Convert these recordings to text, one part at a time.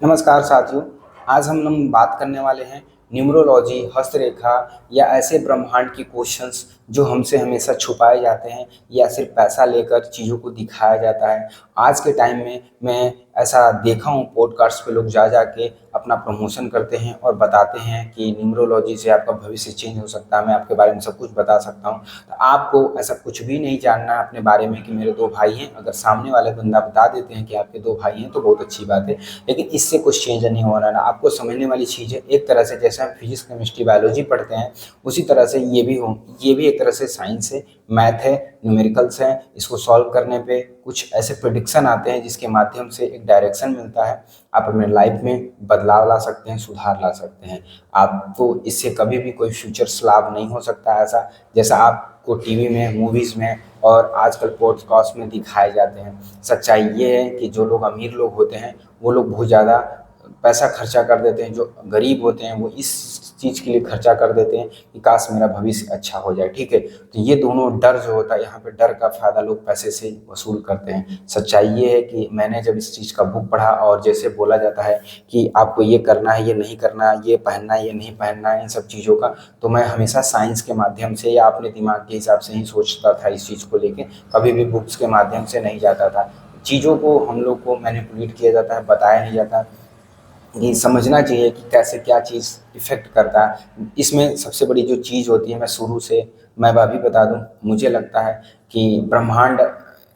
नमस्कार साथियों। आज हम बात करने वाले हैं न्यूमरोलॉजी, हस्तरेखा या ऐसे ब्रह्मांड के क्वेश्चंस जो हमसे हमेशा छुपाए जाते हैं या सिर्फ पैसा लेकर चीज़ों को दिखाया जाता है। आज के टाइम में मैं ऐसा देखा हूँ पॉडकास्ट पे लोग जा जा के अपना प्रमोशन करते हैं और बताते हैं कि न्यूमरोलॉजी से आपका भविष्य चेंज हो सकता है, मैं आपके बारे में सब कुछ बता सकता हूँ। तो आपको ऐसा कुछ भी नहीं जानना है अपने बारे में कि मेरे 2 भाई हैं। अगर सामने वाले बंदा बता देते हैं कि आपके 2 भाई हैं तो बहुत अच्छी बात है। लेकिन इससे कुछ चेंज नहीं हो रहा है। आपको समझने वाली चीज़ है, एक तरह से जैसे हम फिजिक्स, केमिस्ट्री, बायोलॉजी पढ़ते हैं उसी तरह से ये भी एक तरह से साइंस है, मैथ है, न्यूमेरिकल्स हैं। इसको सॉल्व करने पे कुछ ऐसे प्रिडिक्शन आते हैं जिसके माध्यम से एक डायरेक्शन मिलता है। आप अपने लाइफ में बदलाव ला सकते हैं, सुधार ला सकते हैं। आपको इससे कभी भी कोई फ्यूचर्स लाभ नहीं हो सकता ऐसा जैसा आपको टीवी में, मूवीज़ में और आजकल पॉडकास्ट में दिखाए जाते हैं। सच्चाई ये है कि जो लोग अमीर लोग होते हैं वो लोग बहुत ज़्यादा पैसा खर्चा कर देते हैं, जो गरीब होते हैं वो इस चीज़ के लिए खर्चा कर देते हैं कि काश मेरा भविष्य अच्छा हो जाए। ठीक है, तो ये दोनों डर जो होता है, यहाँ पे डर का फ़ायदा लोग पैसे से वसूल करते हैं। सच्चाई ये है कि मैंने जब इस चीज़ का बुक पढ़ा और जैसे बोला जाता है कि आपको ये करना है, ये नहीं करना, ये पहनना है, ये नहीं पहनना है, इन सब चीज़ों का, तो मैं हमेशा साइंस के माध्यम से या अपने दिमाग के हिसाब से ही सोचता था इस चीज़ को लेके, कभी भी बुक्स के माध्यम से नहीं जाता था। चीज़ों को हम लोग को मैनिपुलेट किया जाता है, बताया नहीं जाता। ये समझना चाहिए कि कैसे क्या चीज़ इफ़ेक्ट करता है। इसमें सबसे बड़ी जो चीज़ होती है, मैं शुरू से मैं अभी बता दूँ, मुझे लगता है कि ब्रह्मांड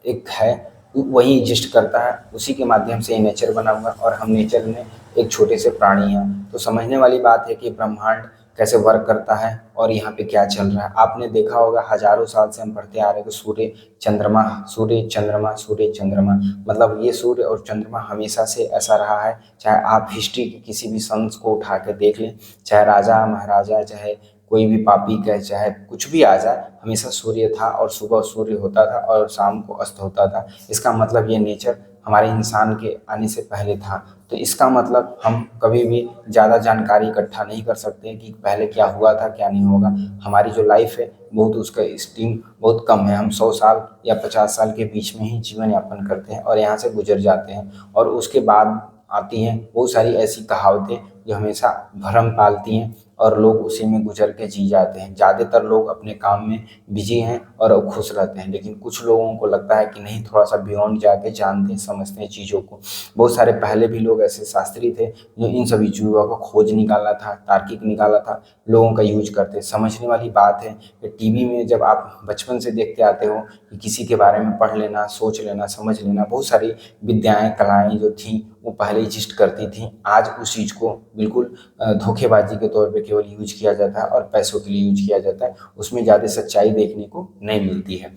एक है, वही एग्ज़िस्ट करता है, उसी के माध्यम से ये नेचर बना हुआ है और हम नेचर में एक छोटे से प्राणी हैं। तो समझने वाली बात है कि ब्रह्मांड कैसे वर्क करता है और यहाँ पे क्या चल रहा है। आपने देखा होगा हज़ारों साल से हम पढ़ते आ रहे हैं कि सूर्य, चंद्रमा, सूर्य, चंद्रमा, सूर्य, चंद्रमा, मतलब ये सूर्य और चंद्रमा हमेशा से ऐसा रहा है। चाहे आप हिस्ट्री के किसी भी संत को उठा के देख लें, चाहे राजा महाराजा, चाहे कोई भी पापी कहे, चाहे कुछ भी आ जाए, हमेशा सूर्य था और सुबह सूर्य होता था और शाम को अस्त होता था। इसका मतलब ये नेचर हमारे इंसान के आने से पहले था। तो इसका मतलब हम कभी भी ज़्यादा जानकारी इकट्ठा नहीं कर सकते कि पहले क्या हुआ था, क्या नहीं होगा। हमारी जो लाइफ है बहुत, उसका स्टीम बहुत कम है। हम 100 साल या 50 साल के बीच में ही जीवन यापन करते हैं और यहाँ से गुजर जाते हैं। और उसके बाद आती हैं बहुत सारी ऐसी कहावतें जो हमेशा भ्रम पालती हैं और लोग उसी में गुजर के जी जाते हैं। ज़्यादातर लोग अपने काम में बिजी हैं और खुश रहते हैं, लेकिन कुछ लोगों को लगता है कि नहीं, थोड़ा सा बियॉन्ड जाके जानते हैं, समझते हैं चीज़ों को। बहुत सारे पहले भी लोग ऐसे शास्त्री थे जो इन सभी चीज़ों का खोज निकाला था, तार्किक निकाला था, लोगों का यूज करते। समझने वाली बात है कि टीवी में जब आप बचपन से देखते आते हो कि किसी के बारे में पढ़ लेना, सोच लेना, समझ लेना, बहुत सारी विद्याएं, कलाएं जो थी वो पहले एग्जिस्ट करती थी। आज उस चीज़ को बिल्कुल धोखेबाजी के तौर पे केवल यूज किया जाता है और पैसों के लिए यूज किया जाता है। उसमें ज़्यादा सच्चाई देखने को नहीं मिलती है।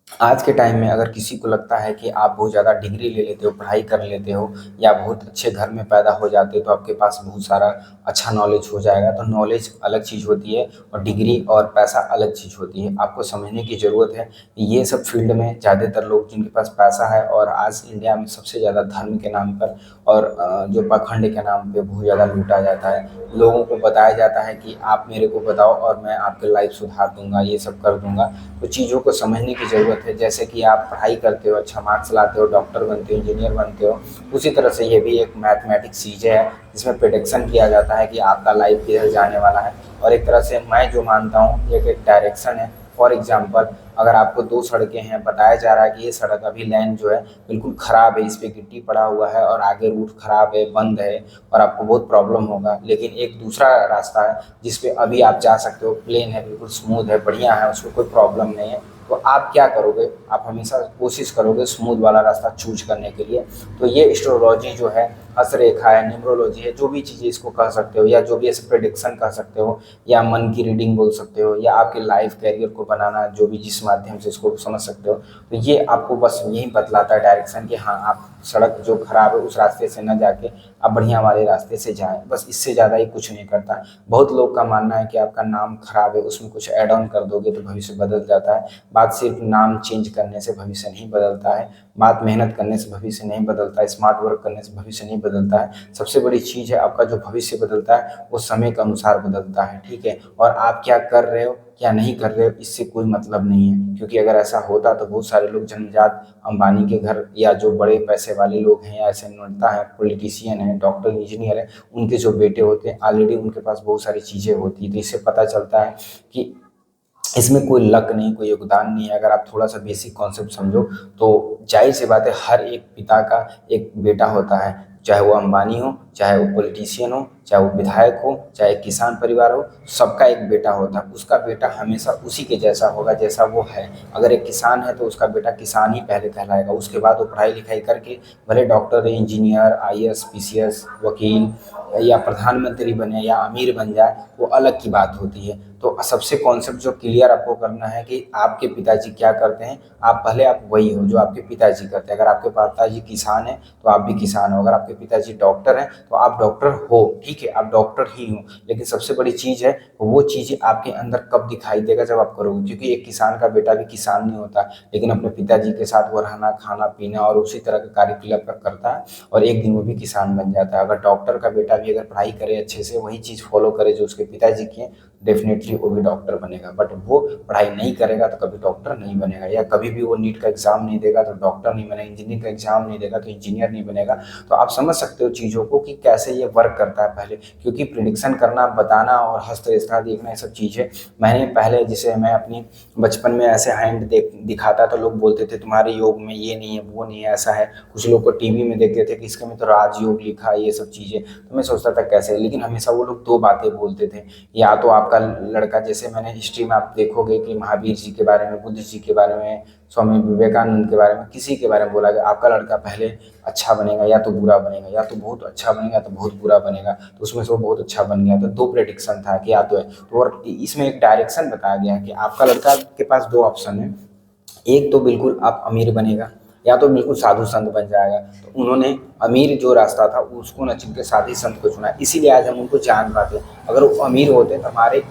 आज के टाइम में अगर किसी को लगता है कि आप बहुत ज़्यादा डिग्री ले लेते हो, पढ़ाई कर लेते हो या बहुत अच्छे घर में पैदा हो जाते हो तो आपके पास बहुत सारा अच्छा नॉलेज हो जाएगा, तो नॉलेज अलग चीज़ होती है और डिग्री और पैसा अलग चीज़ होती है। आपको समझने की ज़रूरत है कि ये सब फील्ड में ज़्यादातर लोग जिनके पास पैसा है, और आज इंडिया में सबसे ज़्यादा धर्म के नाम पर और जो पाखंड के नाम पे बहुत ज़्यादा लूटा जाता है। लोगों को बताया जाता है कि आप मेरे को बताओ और मैं आपकी लाइफ सुधार दूंगा, ये सब कर दूंगा। तो चीज़ों को समझने की ज़रूरत है। जैसे कि आप पढ़ाई करते हो, अच्छा मार्क्स लाते हो, डॉक्टर बनते हो, इंजीनियर बनते हो, उसी तरह से ये भी एक मैथमेटिक्स चीज़ है जिसमें प्रिडिक्शन किया जाता है कि आपका लाइफ किधर जाने वाला है। और एक तरह से मैं जो मानता हूँ ये एक डायरेक्शन है। फॉर एग्जाम्पल, अगर आपको 2 सड़कें हैं, बताया जा रहा है कि ये सड़क अभी लेन जो है बिल्कुल ख़राब है, इस पे गिट्टी पड़ा हुआ है और आगे रूट ख़राब है, बंद है और आपको बहुत प्रॉब्लम होगा। लेकिन एक दूसरा रास्ता है जिस पे अभी आप जा सकते हो, प्लेन है, बिल्कुल स्मूथ है, बढ़िया है, उसमें कोई प्रॉब्लम नहीं है। तो आप क्या करोगे? आप हमेशा कोशिश करोगे स्मूथ वाला रास्ता चूज करने के लिए। तो ये एस्ट्रोलॉजी जो है, हस्तरेखा है, न्यूमरोलॉजी है, जो भी चीज़ें इसको कह सकते हो, या जो भी ऐसे प्रेडिक्शन कह सकते हो, या मन की रीडिंग बोल सकते हो, या आपके लाइफ कैरियर को बनाना, जो भी जिस माध्यम से इसको समझ सकते हो। तो ये आपको बस यही बतलाता है डायरेक्शन कि हाँ, आप सड़क जो खराब है उस रास्ते से न जाके आप बढ़िया वाले रास्ते से जाएं। बस इससे ज़्यादा ही कुछ नहीं करता। बहुत लोग का मानना है कि आपका नाम खराब है, उसमें कुछ ऐड ऑन कर दोगे तो भविष्य बदल जाता है। बात सिर्फ नाम चेंज करने से भविष्य नहीं बदलता है। बात मेहनत करने से भविष्य नहीं बदलता है, स्मार्ट वर्क करने से भविष्य नहीं बदलता है। सबसे बड़ी चीज़ है आपका जो भविष्य बदलता है वो समय के अनुसार बदलता है। ठीक है, और आप क्या कर रहे हो क्या नहीं कर रहे हो इससे कोई मतलब नहीं है, क्योंकि अगर ऐसा होता तो बहुत सारे लोग जन्मजात अंबानी के घर या जो बड़े पैसे वाले लोग हैं या ऐसे नेता हैं, पॉलिटिशियन हैं, डॉक्टर, इंजीनियर हैं, उनके जो बेटे होते हैं ऑलरेडी उनके पास बहुत सारी चीज़ें होती हैं। तो इससे पता चलता है कि इसमें कोई लक नहीं, कोई योगदान नहीं है। अगर आप थोड़ा सा बेसिक कॉन्सेप्ट समझो तो जाहिर सी बात है हर एक पिता का एक बेटा होता है, चाहे वो अंबानी हो, चाहे वो पॉलिटिशियन हो, चाहे वो विधायक हो, चाहे किसान परिवार हो, सबका एक बेटा होता है। उसका बेटा हमेशा उसी के जैसा होगा जैसा वो है। अगर एक किसान है तो उसका बेटा किसान ही पहले कहलाएगा, उसके बाद वो पढ़ाई लिखाई करके भले डॉक्टर, इंजीनियर, आईएएस, पीसीएस, वकील या प्रधानमंत्री बने या अमीर बन जाए, वो अलग की बात होती है। तो सबसे कॉन्सेप्ट जो क्लियर आपको करना है कि आपके पिताजी क्या करते हैं, आप वही हो जो आपके पिताजी करते हैं। अगर आपके पिताजी किसान हैं तो आप भी किसान हो, अगर आपके पिताजी डॉक्टर हैं तो आप डॉक्टर हो, ठीक है, आप डॉक्टर ही हो। लेकिन सबसे बड़ी चीज़ है वो चीज़ आपके अंदर कब दिखाई देगा, जब आप करोगे। क्योंकि एक किसान का बेटा भी किसान नहीं होता, लेकिन अपने पिताजी के साथ वो रहना, खाना पीना और उसी तरह का कार्यकलाप करता है और एक दिन वो भी किसान बन जाता है। अगर डॉक्टर का बेटा भी अगर पढ़ाई करे अच्छे से, वही चीज़ फॉलो करे जो उसके पिताजी किए, डेफिनेटली वो भी डॉक्टर बनेगा। बट वो पढ़ाई नहीं करेगा तो कभी डॉक्टर नहीं बनेगा, या कभी भी वो नीट का एग्ज़ाम नहीं देगा तो डॉक्टर नहीं बनेगा, इंजीनियरिंग का एग्ज़ाम नहीं देगा तो इंजीनियर नहीं बनेगा। तो आप समझ सकते हो चीज़ों को कि कैसे ये वर्क करता है पहले। क्योंकि प्रिडिक्शन करना, बताना और हस्तरेखा देखना, ये सब चीज़ें मैंने पहले, जैसे मैं अपनी बचपन में ऐसे हैंड दिखाता तो लोग बोलते थे तुम्हारे योग में ये नहीं है, वो नहीं है, ऐसा है। कुछ लोग को टीवी में देखते थे कि इसके में तो राजयोग लिखा है, ये सब चीज़ें। तो मैं सोचता था कैसे, लेकिन हमेशा वो लोग दो बातें बोलते थे, या तो आपका लड़का, जैसे मैंने हिस्ट्री में आप देखोगे कि महावीर जी के बारे में, बुद्ध जी के बारे में, स्वामी विवेकानंद के बारे में, किसी के बारे में बोला गया आपका लड़का पहले अच्छा बनेगा या तो बुरा बनेगा, या तो बहुत अच्छा बनेगा तो बहुत बुरा बनेगा। तो उसमें से वो बहुत अच्छा बन गया। तो दो प्रेडिक्शन था कि या तो है तो, और इसमें एक डायरेक्शन बताया गया कि आपका लड़का के पास दो ऑप्शन है, एक तो बिल्कुल आप अमीर बनेगा या तो बिल्कुल साधु संत बन जाएगा। तो उन्होंने अमीर जो रास्ता था उसको न चुन के साधु संत को चुना, इसीलिए आज हम उनको जान पाते। अगर वो अमीर होते तो हमारे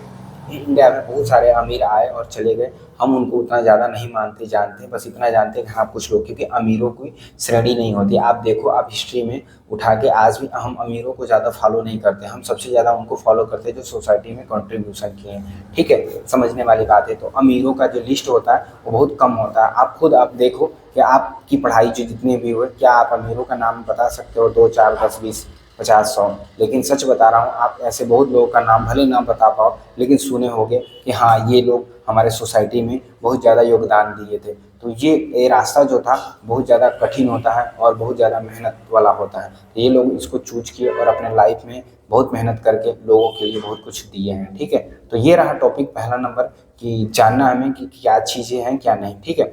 इंडिया में बहुत सारे अमीर आए और चले गए, हम उनको उतना ज़्यादा नहीं मानते जानते, बस इतना जानते हैं कि हाँ कुछ लोग, क्योंकि अमीरों की श्रेणी नहीं होती। आप देखो, आप हिस्ट्री में उठा के आज भी हम अमीरों को ज़्यादा फॉलो नहीं करते, हम सबसे ज़्यादा उनको फॉलो करते हैं जो सोसाइटी में कंट्रीब्यूशन किए हैं, ठीक है, समझने वाली बात है। तो अमीरों का जो लिस्ट होता है वो बहुत कम होता है। आप खुद आप देखो कि आपकी पढ़ाई जो जितनी भी हुए, क्या आप अमीरों का नाम बता सकते हो? 2, 4, 10, 20, 50, 100? लेकिन सच बता रहा हूँ, आप ऐसे बहुत लोगों का नाम भले ना बता पाओ, लेकिन सुने होंगे कि हाँ ये लोग हमारे सोसाइटी में बहुत ज़्यादा योगदान दिए थे। तो ये रास्ता जो था बहुत ज़्यादा कठिन होता है और बहुत ज़्यादा मेहनत वाला होता है। तो ये लोग इसको चूज किए और अपने लाइफ में बहुत मेहनत करके लोगों के लिए बहुत कुछ दिए हैं, ठीक है। तो ये रहा टॉपिक पहला नंबर, कि जानना हमें कि क्या चीज़ें हैं क्या नहीं, ठीक है।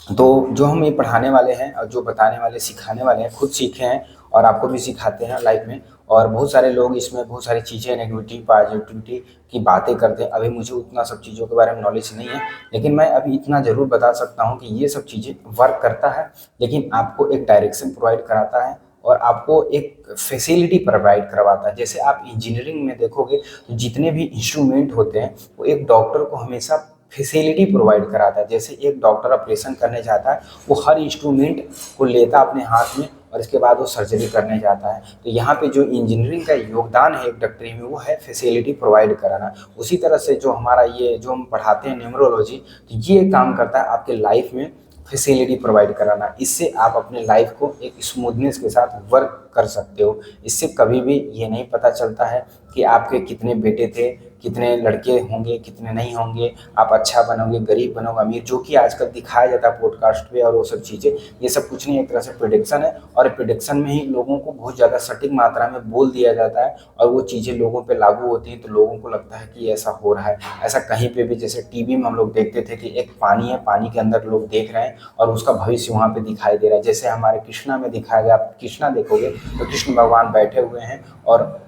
तो जो हम ये पढ़ाने वाले हैं और जो बताने वाले, सिखाने वाले हैं, खुद सीखे हैं और आपको भी सिखाते हैं लाइफ में। और बहुत सारे लोग इसमें बहुत सारी चीज़ें, नेगेटिविटी पॉजिटिविटी की बातें करते हैं। अभी मुझे उतना सब चीज़ों के बारे में नॉलेज नहीं है, लेकिन मैं अभी इतना ज़रूर बता सकता हूँ कि ये सब चीज़ें वर्क करता है, लेकिन आपको एक डायरेक्शन प्रोवाइड कराता है और आपको एक फैसिलिटी प्रोवाइड करवाता है। जैसे आप इंजीनियरिंग में देखोगे तो जितने भी इंस्ट्रूमेंट होते हैं वो एक डॉक्टर को हमेशा फैसिलिटी प्रोवाइड कराता है। जैसे एक डॉक्टर ऑपरेशन करने जाता है, वो हर इंस्ट्रूमेंट को लेता अपने हाथ में और इसके बाद वो सर्जरी करने जाता है। तो यहाँ पे जो इंजीनियरिंग का योगदान है एक डॉक्टरी में, वो है फैसिलिटी प्रोवाइड कराना। उसी तरह से जो हमारा ये जो हम पढ़ाते हैं न्यूमरोलॉजी, तो ये काम करता है आपके लाइफ में फैसिलिटी प्रोवाइड कराना। इससे आप अपने लाइफ को एक स्मूथनेस के साथ वर्क कर सकते हो। इससे कभी भी ये नहीं पता चलता है कि आपके कितने बेटे थे, कितने लड़के होंगे, कितने नहीं होंगे, आप अच्छा बनोगे, गरीब बनोगे, अमीर, जो कि आजकल दिखाया जाता है पॉडकास्ट पे और वो सब चीज़ें। ये सब कुछ नहीं, एक तरह से प्रेडिक्शन है और प्रेडिक्शन में ही लोगों को बहुत ज़्यादा सटीक मात्रा में बोल दिया जाता है और वो चीज़ें लोगों पे लागू होती हैं। तो लोगों को लगता है कि ऐसा हो रहा है। ऐसा कहीं पे भी, जैसे टीवी में हम लोग देखते थे कि एक पानी है, पानी के अंदर लोग देख रहे हैं और उसका भविष्य वहाँ पे दिखाई दे रहा है। जैसे हमारे कृष्णा में दिखाया गया, आप कृष्णा देखोगे तो कृष्ण भगवान बैठे हुए हैं और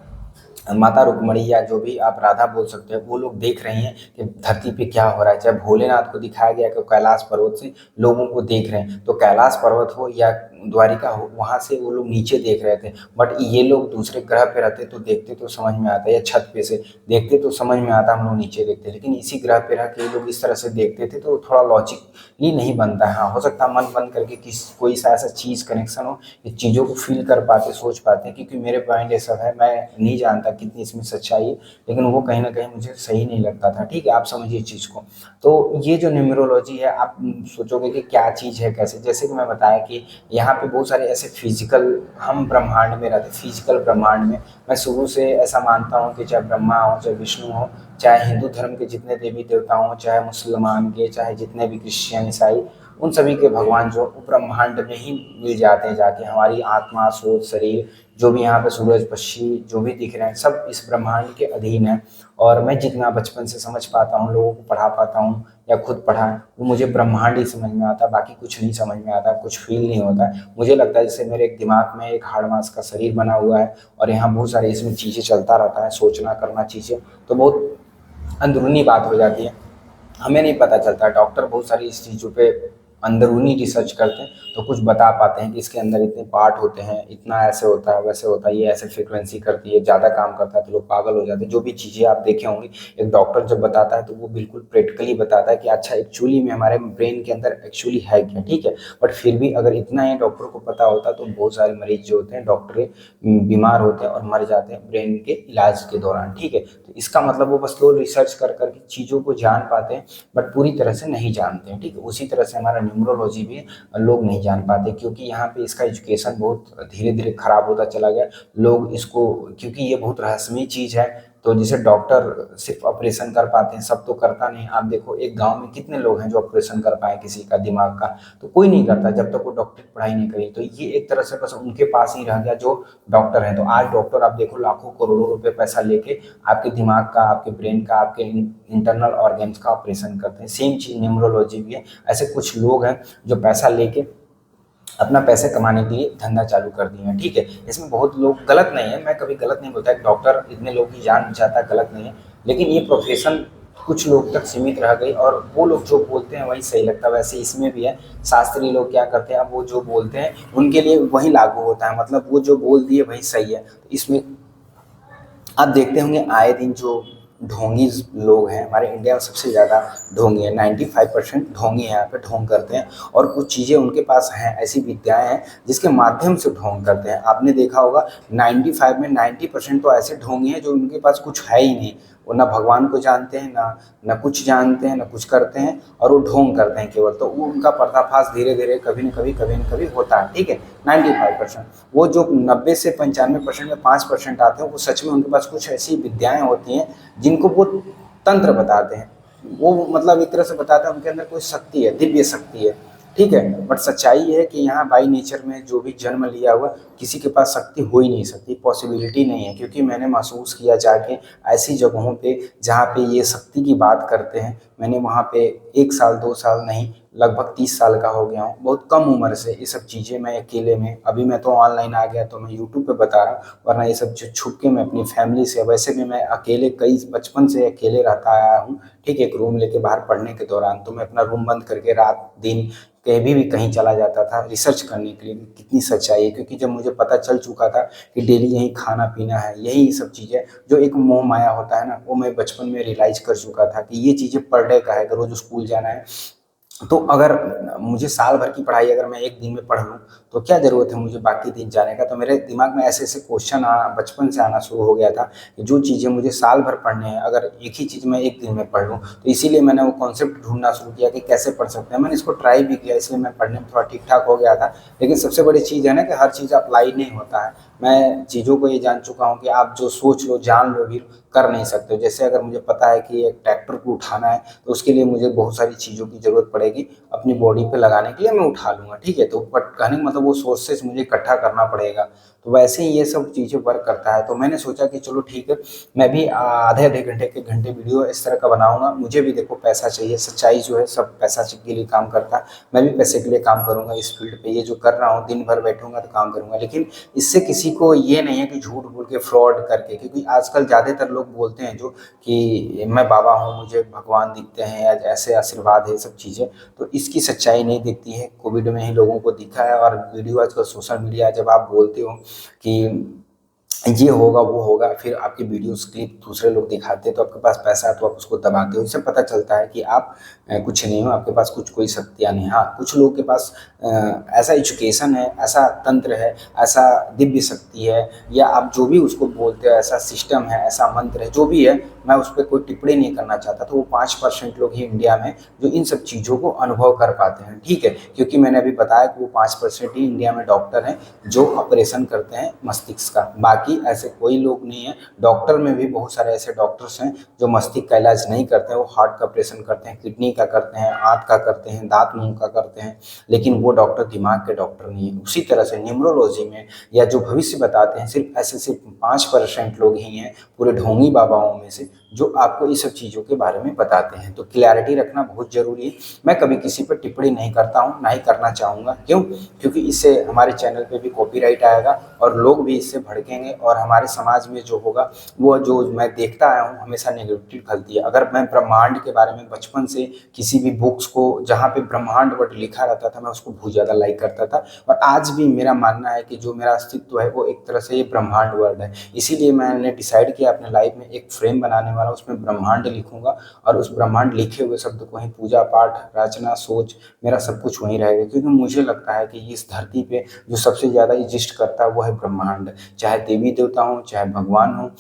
माता रुक्मणी, या जो भी आप राधा बोल सकते हैं, वो लोग देख रही हैं कि धरती पे क्या हो रहा है। जब भोलेनाथ को दिखाया गया कि कैलाश पर्वत से लोगों को देख रहे हैं, तो कैलाश पर्वत हो या द्वारिका हो वहाँ से वो लोग नीचे देख रहे थे, बट ये लोग दूसरे ग्रह पे रहते तो देखते तो समझ में आता, या छत पे से देखते तो समझ में आता, हम लोग नीचे देखते, लेकिन इसी ग्रह पे रह के ये लोग इस तरह से देखते थे तो थोड़ा लॉजिकली नहीं बनता है। हाँ, हो सकता है मन बंद करके किस कोई सा ऐसा चीज़ कनेक्शन हो, इस चीज़ों को फील कर पाते, सोच पाते हैं, क्योंकि मेरे पॉइंट ये सब है, मैं नहीं जानता कितनी इसमें सच्चाई है, लेकिन वो कहीं ना कहीं मुझे सही नहीं लगता था। ठीक है, आप समझिए चीज़ को। तो ये जो न्यूमरोलॉजी है, आप सोचोगे कि क्या चीज़ है, कैसे, जैसे कि मैं बताया कि यहाँ पे बहुत सारे ऐसे फिजिकल, हम ब्रह्मांड में रहते, फिजिकल ब्रह्मांड में मैं शुरू से ऐसा मानता हूँ कि चाहे ब्रह्मा हो, चाहे विष्णु हो, चाहे हिंदू धर्म के जितने देवी देवता हों, चाहे मुसलमान के, चाहे जितने भी क्रिश्चियन ईसाई, उन सभी के भगवान जो ब्रह्मांड में ही मिल जाते हैं जाके। हमारी आत्मा, सोच, शरीर, जो भी यहाँ पे सूरज, पक्षी जो भी दिख रहे हैं, सब इस ब्रह्मांड के अधीन है। और मैं जितना बचपन से समझ पाता हूँ, लोगों को पढ़ा पाता हूँ या खुद पढ़ा है, वो मुझे ब्रह्मांड ही समझ में आता है, बाकी कुछ नहीं समझ में आता, कुछ फील नहीं होता है। मुझे लगता है जैसे मेरे एक दिमाग में एक हाड़ मांस का शरीर बना हुआ है और यहाँ बहुत सारे इसमें चीज़ें चलता रहता है, सोचना करना चीज़ें, तो बहुत अंदरूनी बात हो जाती है, हमें नहीं पता चलता। डॉक्टर बहुत सारी इस चीज़ों पे अंदरूनी रिसर्च करते हैं तो कुछ बता पाते हैं कि इसके अंदर इतने पार्ट होते हैं, इतना ऐसे होता है, वैसे होता है, ये ऐसे फ्रीक्वेंसी करती है, ज़्यादा काम करता है तो लोग पागल हो जाते हैं। जो भी चीज़ें आप देखे होंगे, एक डॉक्टर जब बताता है तो वो बिल्कुल प्रैक्टिकली बताता है कि अच्छा एक्चुअली में हमारे ब्रेन के अंदर एक्चुअली है क्या। ठीक है, बट फिर भी अगर इतना ही डॉक्टर को पता होता तो बहुत सारे मरीज जो होते हैं, डॉक्टर बीमार होते हैं और मर जाते हैं ब्रेन के इलाज के दौरान। ठीक है, तो इसका मतलब वो बस लोग रिसर्च कर करके चीज़ों को जान पाते हैं, बट पूरी तरह से नहीं जानते हैं। ठीक है, उसी तरह से हमारा न्यूमरोलॉजी भी लोग नहीं जान पाते, क्योंकि यहाँ पे इसका एजुकेशन बहुत धीरे धीरे खराब होता चला गया। लोग इसको, क्योंकि ये बहुत रहस्यमय चीज़ है, तो जैसे डॉक्टर सिर्फ ऑपरेशन कर पाते हैं, सब तो करता नहीं। आप देखो एक गांव में कितने लोग हैं जो ऑपरेशन कर पाए किसी का दिमाग का, तो कोई नहीं करता जब तक वो डॉक्टर पढ़ाई नहीं करी। तो ये एक तरह से बस उनके पास ही रह गया जो डॉक्टर हैं। तो आज डॉक्टर आप देखो लाखों करोड़ों रुपए पैसा लेके आपके दिमाग का, आपके ब्रेन का, आपके इंटरनल ऑर्गन्स का ऑपरेशन करते हैं। सेम चीज़ न्यूमरोलॉजी भी है। ऐसे कुछ लोग हैं जो पैसा लेके अपना पैसे कमाने के लिए धंधा चालू कर दिए हैं। ठीक है, इसमें बहुत लोग, गलत नहीं है, मैं कभी गलत नहीं बोलता, एक डॉक्टर इतने लोग की जान बचाता है, गलत नहीं है, लेकिन ये प्रोफेशन कुछ लोग तक सीमित रह गई और वो लोग जो बोलते हैं वही सही लगता है। वैसे इसमें भी है, शास्त्रीय लोग क्या करते हैं, अब वो जो बोलते हैं उनके लिए वही लागू होता है, मतलब वो जो बोल दिए वही सही है। तो इसमें आप देखते होंगे आए दिन जो ढोंगी लोग हैं, हमारे इंडिया में सबसे ज़्यादा ढोंगी है, 95% ढोंगी यहाँ पे ढोंग करते हैं। और कुछ चीज़ें उनके पास हैं, ऐसी विद्याएं हैं जिसके माध्यम से ढोंग करते हैं। आपने देखा होगा 95 में 90% तो ऐसे ढोंगी हैं जो उनके पास कुछ है ही नहीं, वो ना भगवान को जानते हैं, ना ना कुछ जानते हैं, ना कुछ करते हैं, और वो ढोंग करते हैं केवल। तो वो उनका पर्दाफाश धीरे धीरे कभी न कभी, कभी न कभी होता है। ठीक है, 95%। वो जो 90 से 95% में 5% आते हैं, वो सच में उनके पास कुछ ऐसी विद्याएं होती हैं जिनको वो तंत्र बताते हैं। वो मतलब एक तरह से बताते हैं उनके अंदर कोई शक्ति है, दिव्य शक्ति है। ठीक है, बट सच्चाई ये है कि यहाँ बाई नेचर में जो भी जन्म लिया हुआ किसी के पास शक्ति हो ही नहीं सकती, पॉसिबिलिटी नहीं है। क्योंकि मैंने महसूस किया जाके ऐसी जगहों पे जहाँ पे ये शक्ति की बात करते हैं, मैंने वहाँ पे 1 साल 2 साल नहीं, लगभग 30 साल का हो गया हूँ। बहुत कम उम्र से ये सब चीज़ें मैं अकेले में, अभी मैं तो ऑनलाइन आ गया तो मैं यूट्यूब पे बता रहा हूँ, वरना ये सब छुप के मैं अपनी फैमिली से, वैसे भी मैं अकेले कई बचपन से अकेले रहता आया हूँ। ठीक है, एक रूम लेके बाहर पढ़ने के दौरान तो मैं अपना रूम बंद करके रात दिन कभी भी कहीं चला जाता था रिसर्च करने के लिए कितनी सच्चाई है। क्योंकि जब मुझे पता चल चुका था कि डेली यही खाना पीना है, यही सब चीज़ें, जो एक मोह माया होता है ना, वो मैं बचपन में रियलाइज कर चुका था कि ये चीज़ें पर डे का है, अगर रोज स्कूल जाना है तो अगर मुझे साल भर की पढ़ाई अगर मैं एक दिन में पढ़ लूँ तो क्या ज़रूरत है मुझे बाकी दिन जाने का। तो मेरे दिमाग में ऐसे ऐसे क्वेश्चन बचपन से आना शुरू हो गया था कि जो चीज़ें मुझे साल भर पढ़ने हैं, अगर एक ही चीज़ मैं एक दिन में पढ़ लूँ, तो इसीलिए मैंने वो कॉन्सेप्ट ढूंढना शुरू किया कि कैसे पढ़ सकते हैं। मैंने इसको ट्राई भी किया, इसलिए मैं पढ़ने में थोड़ा ठीक ठाक हो गया था। लेकिन सबसे बड़ी चीज़ है ना कि हर चीज़ अप्लाई नहीं होता है। मैं चीज़ों को ये जान चुका हूँ कि आप जो सोच लो, जान लो भी, कर नहीं सकते। जैसे अगर मुझे पता है कि एक ट्रैक्टर को उठाना है तो उसके लिए मुझे बहुत सारी चीज़ों की ज़रूरत पड़ेगी अपनी बॉडी पे लगाने के लिए, मैं उठा लूँगा। ठीक है, तो बट कहने का मतलब वो सोर्सेस मुझे इकट्ठा करना पड़ेगा। तो वैसे ही ये सब चीज़ें वर्क करता है। तो मैंने सोचा कि चलो ठीक है, मैं भी आधे आधे घंटे के घंटे वीडियो इस तरह का बनाऊंगा। मुझे भी देखो पैसा चाहिए, सच्चाई जो है सब पैसा के लिए काम करता है। मैं भी पैसे के लिए काम करूंगा इस फील्ड पे। ये जो कर रहा हूँ दिन भर बैठूंगा तो काम करूंगा, लेकिन इससे किसी किसी को ये नहीं है कि झूठ बोल के फ्रॉड करके, क्योंकि आजकल ज़्यादातर लोग बोलते हैं जो कि मैं बाबा हूँ, मुझे भगवान दिखते हैं या ऐसे आशीर्वाद है, सब चीज़ें, तो इसकी सच्चाई नहीं दिखती है। कोविड में ही लोगों को दिखा है। और वीडियो आजकल सोशल मीडिया, जब आप बोलते हो कि ये होगा वो होगा, फिर आपकी वीडियोस क्लिप दूसरे लोग दिखाते हैं तो आपके पास पैसा है तो आप उसको दबाते हो। इससे पता चलता है कि आप कुछ नहीं हो, आपके पास कुछ कोई शक्तियाँ नहीं। हाँ, कुछ लोगों के पास ऐसा एजुकेशन है, ऐसा तंत्र है, ऐसा दिव्य शक्ति है, या आप जो भी उसको बोलते हो, ऐसा सिस्टम है, ऐसा मंत्र है, जो भी है, मैं उस पर कोई टिप्पणी नहीं करना चाहता। तो वो 5% लोग ही इंडिया में जो इन सब चीज़ों को अनुभव कर पाते हैं, ठीक है। क्योंकि मैंने अभी बताया कि वो 5% ही इंडिया में डॉक्टर हैं जो ऑपरेशन करते हैं मस्तिष्क का, बाकी ऐसे कोई लोग नहीं है। डॉक्टर में भी बहुत सारे ऐसे डॉक्टर्स हैं जो मस्तिष्क का इलाज नहीं करते हैं, वो हार्ट का ऑपरेशन करते हैं, किडनी का करते हैं, आंत का करते हैं, दांत मुंह का करते हैं, लेकिन वो डॉक्टर दिमाग के डॉक्टर नहीं है। उसी तरह से न्यूमरोलॉजी में या जो भविष्य बताते हैं, सिर्फ 5% लोग ही हैं पूरे ढोंगी बाबाओं में से जो आपको इस सब चीज़ों के बारे में बताते हैं। तो क्लैरिटी रखना बहुत ज़रूरी है। मैं कभी किसी पर टिप्पणी नहीं करता हूँ, ना ही करना चाहूँगा। क्यों? क्योंकि इससे हमारे चैनल पे भी कॉपीराइट आएगा और लोग भी इससे भड़केंगे, और हमारे समाज में जो होगा वो, जो मैं देखता आया हूँ, हमेशा नेगेटिव फैलती है। अगर मैं ब्रह्मांड के बारे में बचपन से किसी भी बुक्स को जहाँ पे ब्रह्मांड वर्ड लिखा रहता था, मैं उसको बहुत ज़्यादा लाइक करता था। और आज भी मेरा मानना है कि जो मेरा अस्तित्व है वो एक तरह से ये ब्रह्मांड वर्ड है। इसीलिए मैंने डिसाइड किया अपने लाइफ में एक फ्रेम बनाने वाला, उसमें ब्रह्मांड लिखूंगा, और उस ब्रह्मांड लिखे हुए शब्द को ही पूजा पाठ, रचना, सोच, मेरा सब कुछ वहीं रहेगा। क्योंकि मुझे लगता है कि इस धरती पे जो सबसे ज़्यादा एग्जिस्ट करता है वो है ब्रह्मांड। चाहे देवी देवता हो, चाहे भगवान हो,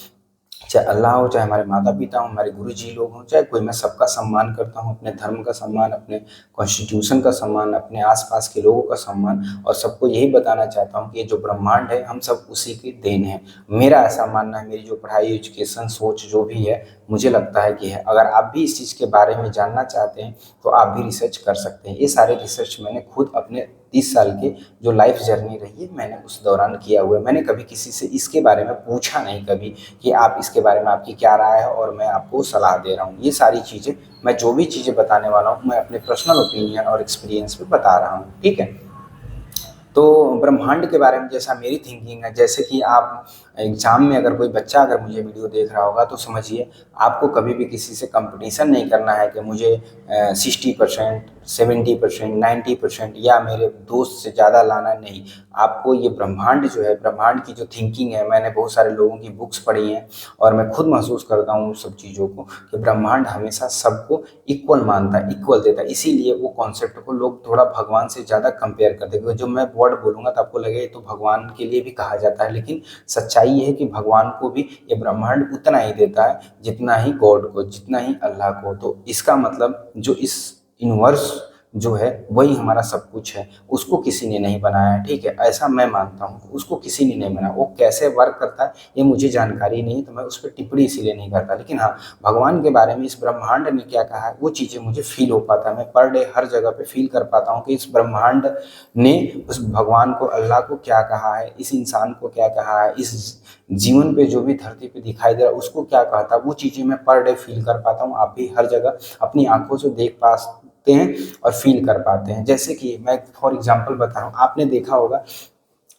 चाहे अल्लाह हो, चाहे हमारे माता पिता हो, हमारे गुरु जी लोग हों, चाहे कोई, मैं सबका सम्मान करता हूँ। अपने धर्म का सम्मान, अपने कॉन्स्टिट्यूशन का सम्मान, अपने आसपास के लोगों का सम्मान, और सबको यही बताना चाहता हूँ कि ये जो ब्रह्मांड है हम सब उसी की देन है। मेरा ऐसा मानना है, मेरी जो पढ़ाई, एजुकेशन, सोच जो भी है, मुझे लगता है कि है। अगर आप भी इस चीज़ के बारे में जानना चाहते हैं तो आप भी रिसर्च कर सकते हैं। ये सारे रिसर्च मैंने खुद अपने 30 साल की जो लाइफ जर्नी रही है, मैंने उस दौरान किया हुआ है। मैंने कभी किसी से इसके बारे में पूछा नहीं कभी कि आप इसके बारे में आपकी क्या राय है और मैं आपको सलाह दे रहा हूँ। ये सारी चीज़ें, मैं जो भी चीज़ें बताने वाला हूँ, मैं अपने पर्सनल ओपिनियन और एक्सपीरियंस पे बता रहा हूँ, ठीक है। तो ब्रह्मांड के बारे में जैसा मेरी थिंकिंग है, जैसे कि आप एग्जाम में, अगर कोई बच्चा अगर मुझे वीडियो देख रहा होगा तो समझिए आपको कभी भी किसी से कंपटीशन नहीं करना है कि मुझे 60%, 70%, 90% या मेरे दोस्त से ज़्यादा लाना, नहीं। आपको ये ब्रह्मांड जो है, ब्रह्मांड की जो थिंकिंग है, मैंने बहुत सारे लोगों की बुक्स पढ़ी हैं और मैं खुद महसूस करता हूँ सब चीज़ों को, कि ब्रह्मांड हमेशा सबको इक्वल मानता है, इक्वल देता है। इसीलिए वो कॉन्सेप्ट को लोग थोड़ा भगवान से ज़्यादा कंपेयर करते हैं। जो मैं वर्ड बोलूँगा तो आपको लगेगा ये तो भगवान के लिए भी कहा जाता है, लेकिन सच्चाई ये है कि भगवान को भी ये ब्रह्मांड उतना ही देता है जितना ही गॉड को, जितना ही अल्लाह को। तो इसका मतलब जो इस यूनिवर्स जो है वही हमारा सब कुछ है, उसको किसी ने नहीं बनाया है, ठीक है। ऐसा मैं मानता हूँ, उसको किसी ने नहीं बनाया। वो कैसे वर्क करता है ये मुझे जानकारी नहीं है, तो मैं उस पर टिप्पणी इसीलिए नहीं करता। लेकिन हाँ, भगवान के बारे में, इस ब्रह्मांड ने क्या कहा है, वो चीज़ें मुझे फील हो पाता है। मैं पर डे हर जगह पे फील कर पाता हूँ कि इस ब्रह्मांड ने उस भगवान को, अल्लाह को क्या कहा है, इस इंसान को क्या कहा है, इस जीवन पे जो भी धरती पे दिखाई दे रहा है उसको क्या कहा था। वो चीज़ें मैं पर डे फील कर पाता हूँ। आप भी हर जगह अपनी आंखों से देख पाते हैं और फील कर पाते हैं। जैसे कि मैं फॉर एग्जांपल बता रहा हूँ, आपने देखा होगा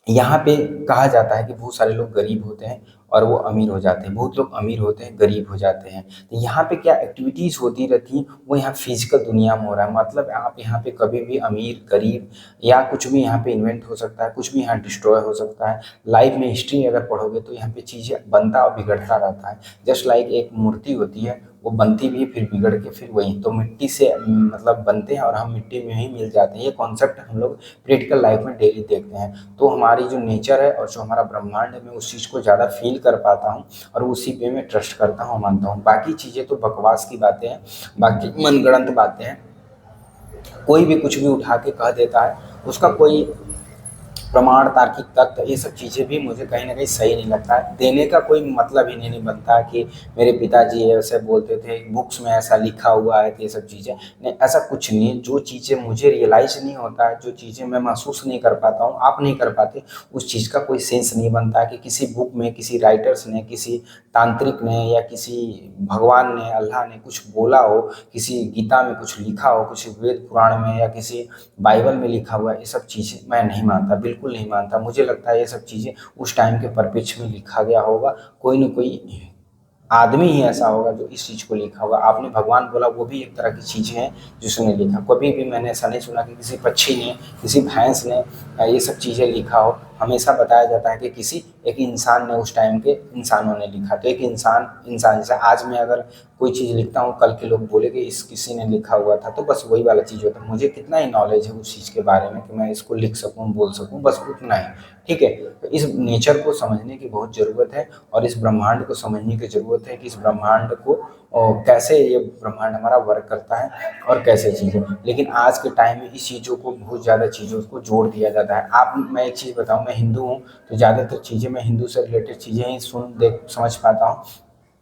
यहाँ पे कहा जाता है कि बहुत सारे लोग गरीब होते हैं और वो अमीर हो जाते हैं, बहुत लोग अमीर होते हैं, गरीब हो जाते हैं। तो यहाँ पे क्या एक्टिविटीज़ होती रहती हैं, वो यहाँ फिजिकल दुनिया में हो रहा है। मतलब आप यहाँ पे कभी भी अमीर, गरीब या कुछ भी यहाँ पे इन्वेंट हो सकता है, कुछ भी यहाँ डिस्ट्रॉय हो सकता है। लाइफ में हिस्ट्री अगर पढ़ोगे तो यहाँ पे चीज़ें बनता और बिगड़ता रहता है। जस्ट लाइक एक मूर्ति होती है, वो बनती भी है फिर बिगड़ के फिर वही, तो मिट्टी से मतलब बनते हैं और हम मिट्टी में ही मिल जाते हैं। ये कॉन्सेप्ट हम लोग प्रैक्टिकल लाइफ में डेली देखते हैं। तो हमारी जो नेचर है और जो हमारा ब्रह्मांड है, मैं उस चीज़ को ज़्यादा फील कर पाता हूँ और उसी पे मैं ट्रस्ट करता हूँ, मानता हूँ। बाकी चीज़ें तो बकवास की बातें हैं, बाकी मनगढ़ंत बातें हैं। कोई भी कुछ भी उठा के कह देता है, उसका कोई प्रमाण, तार्किक तथ्य, ये सब चीज़ें भी मुझे कहीं न कहीं सही नहीं लगता है। देने का कोई मतलब ही नहीं बनता कि मेरे पिताजी ऐसे बोलते थे, बुक्स में ऐसा लिखा हुआ है, तो ये सब चीज़ें नहीं, ऐसा कुछ नहीं है। जो चीज़ें मुझे रियलाइज़ नहीं होता है, जो चीज़ें मैं महसूस नहीं कर पाता हूँ, आप नहीं कर पाते, उस चीज़ का कोई सेंस नहीं बनता कि किसी बुक में, किसी राइटर्स ने, किसी तांत्रिक ने या किसी भगवान ने, अल्लाह ने कुछ बोला हो, किसी गीता में कुछ लिखा हो, कुछ वेद पुराण में या किसी बाइबल में लिखा हुआ है, ये सब चीज़ें मैं नहीं मानता, बिल्कुल बिल्कुल नहीं मानता। मुझे लगता है ये सब चीज़ें उस टाइम के परिप्रेक्ष्य में लिखा गया होगा, कोई न कोई आदमी ही ऐसा होगा जो इस चीज़ को लिखा होगा। आपने भगवान बोला, वो भी एक तरह की चीज़ें हैं जिसने लिखा। कभी भी मैंने ऐसा नहीं सुना कि किसी पक्षी ने, किसी भैंस ने ये सब चीज़ें लिखा हो। हमेशा बताया जाता है कि किसी एक इंसान ने, उस टाइम के इंसानों ने लिखा। तो एक इंसान जैसे आज मैं अगर कोई चीज़ लिखता हूँ, कल के लोग बोले कि इस किसी ने लिखा हुआ था, तो बस वही वाला चीज़ होता है। मुझे कितना ही नॉलेज है उस चीज़ के बारे में कि मैं इसको लिख सकूँ, बोल सकूँ, बस उतना ही। ठीक है, तो इस नेचर को समझने की बहुत ज़रूरत है और इस ब्रह्मांड को समझने की ज़रूरत है कि इस ब्रह्मांड को कैसे ये ब्रह्मांड हमारा वर्क करता है और कैसे चीज़ें। लेकिन आज के टाइम में इस चीज़ों को, बहुत ज़्यादा चीज़ों को जोड़ दिया जाता है। मैं एक चीज़ बताऊँ, मैं हिंदू हूँ, तो ज़्यादातर चीज़ें मैं हिंदू से रिलेटेड चीज़ें ही सुन देख समझ पाता हूँ।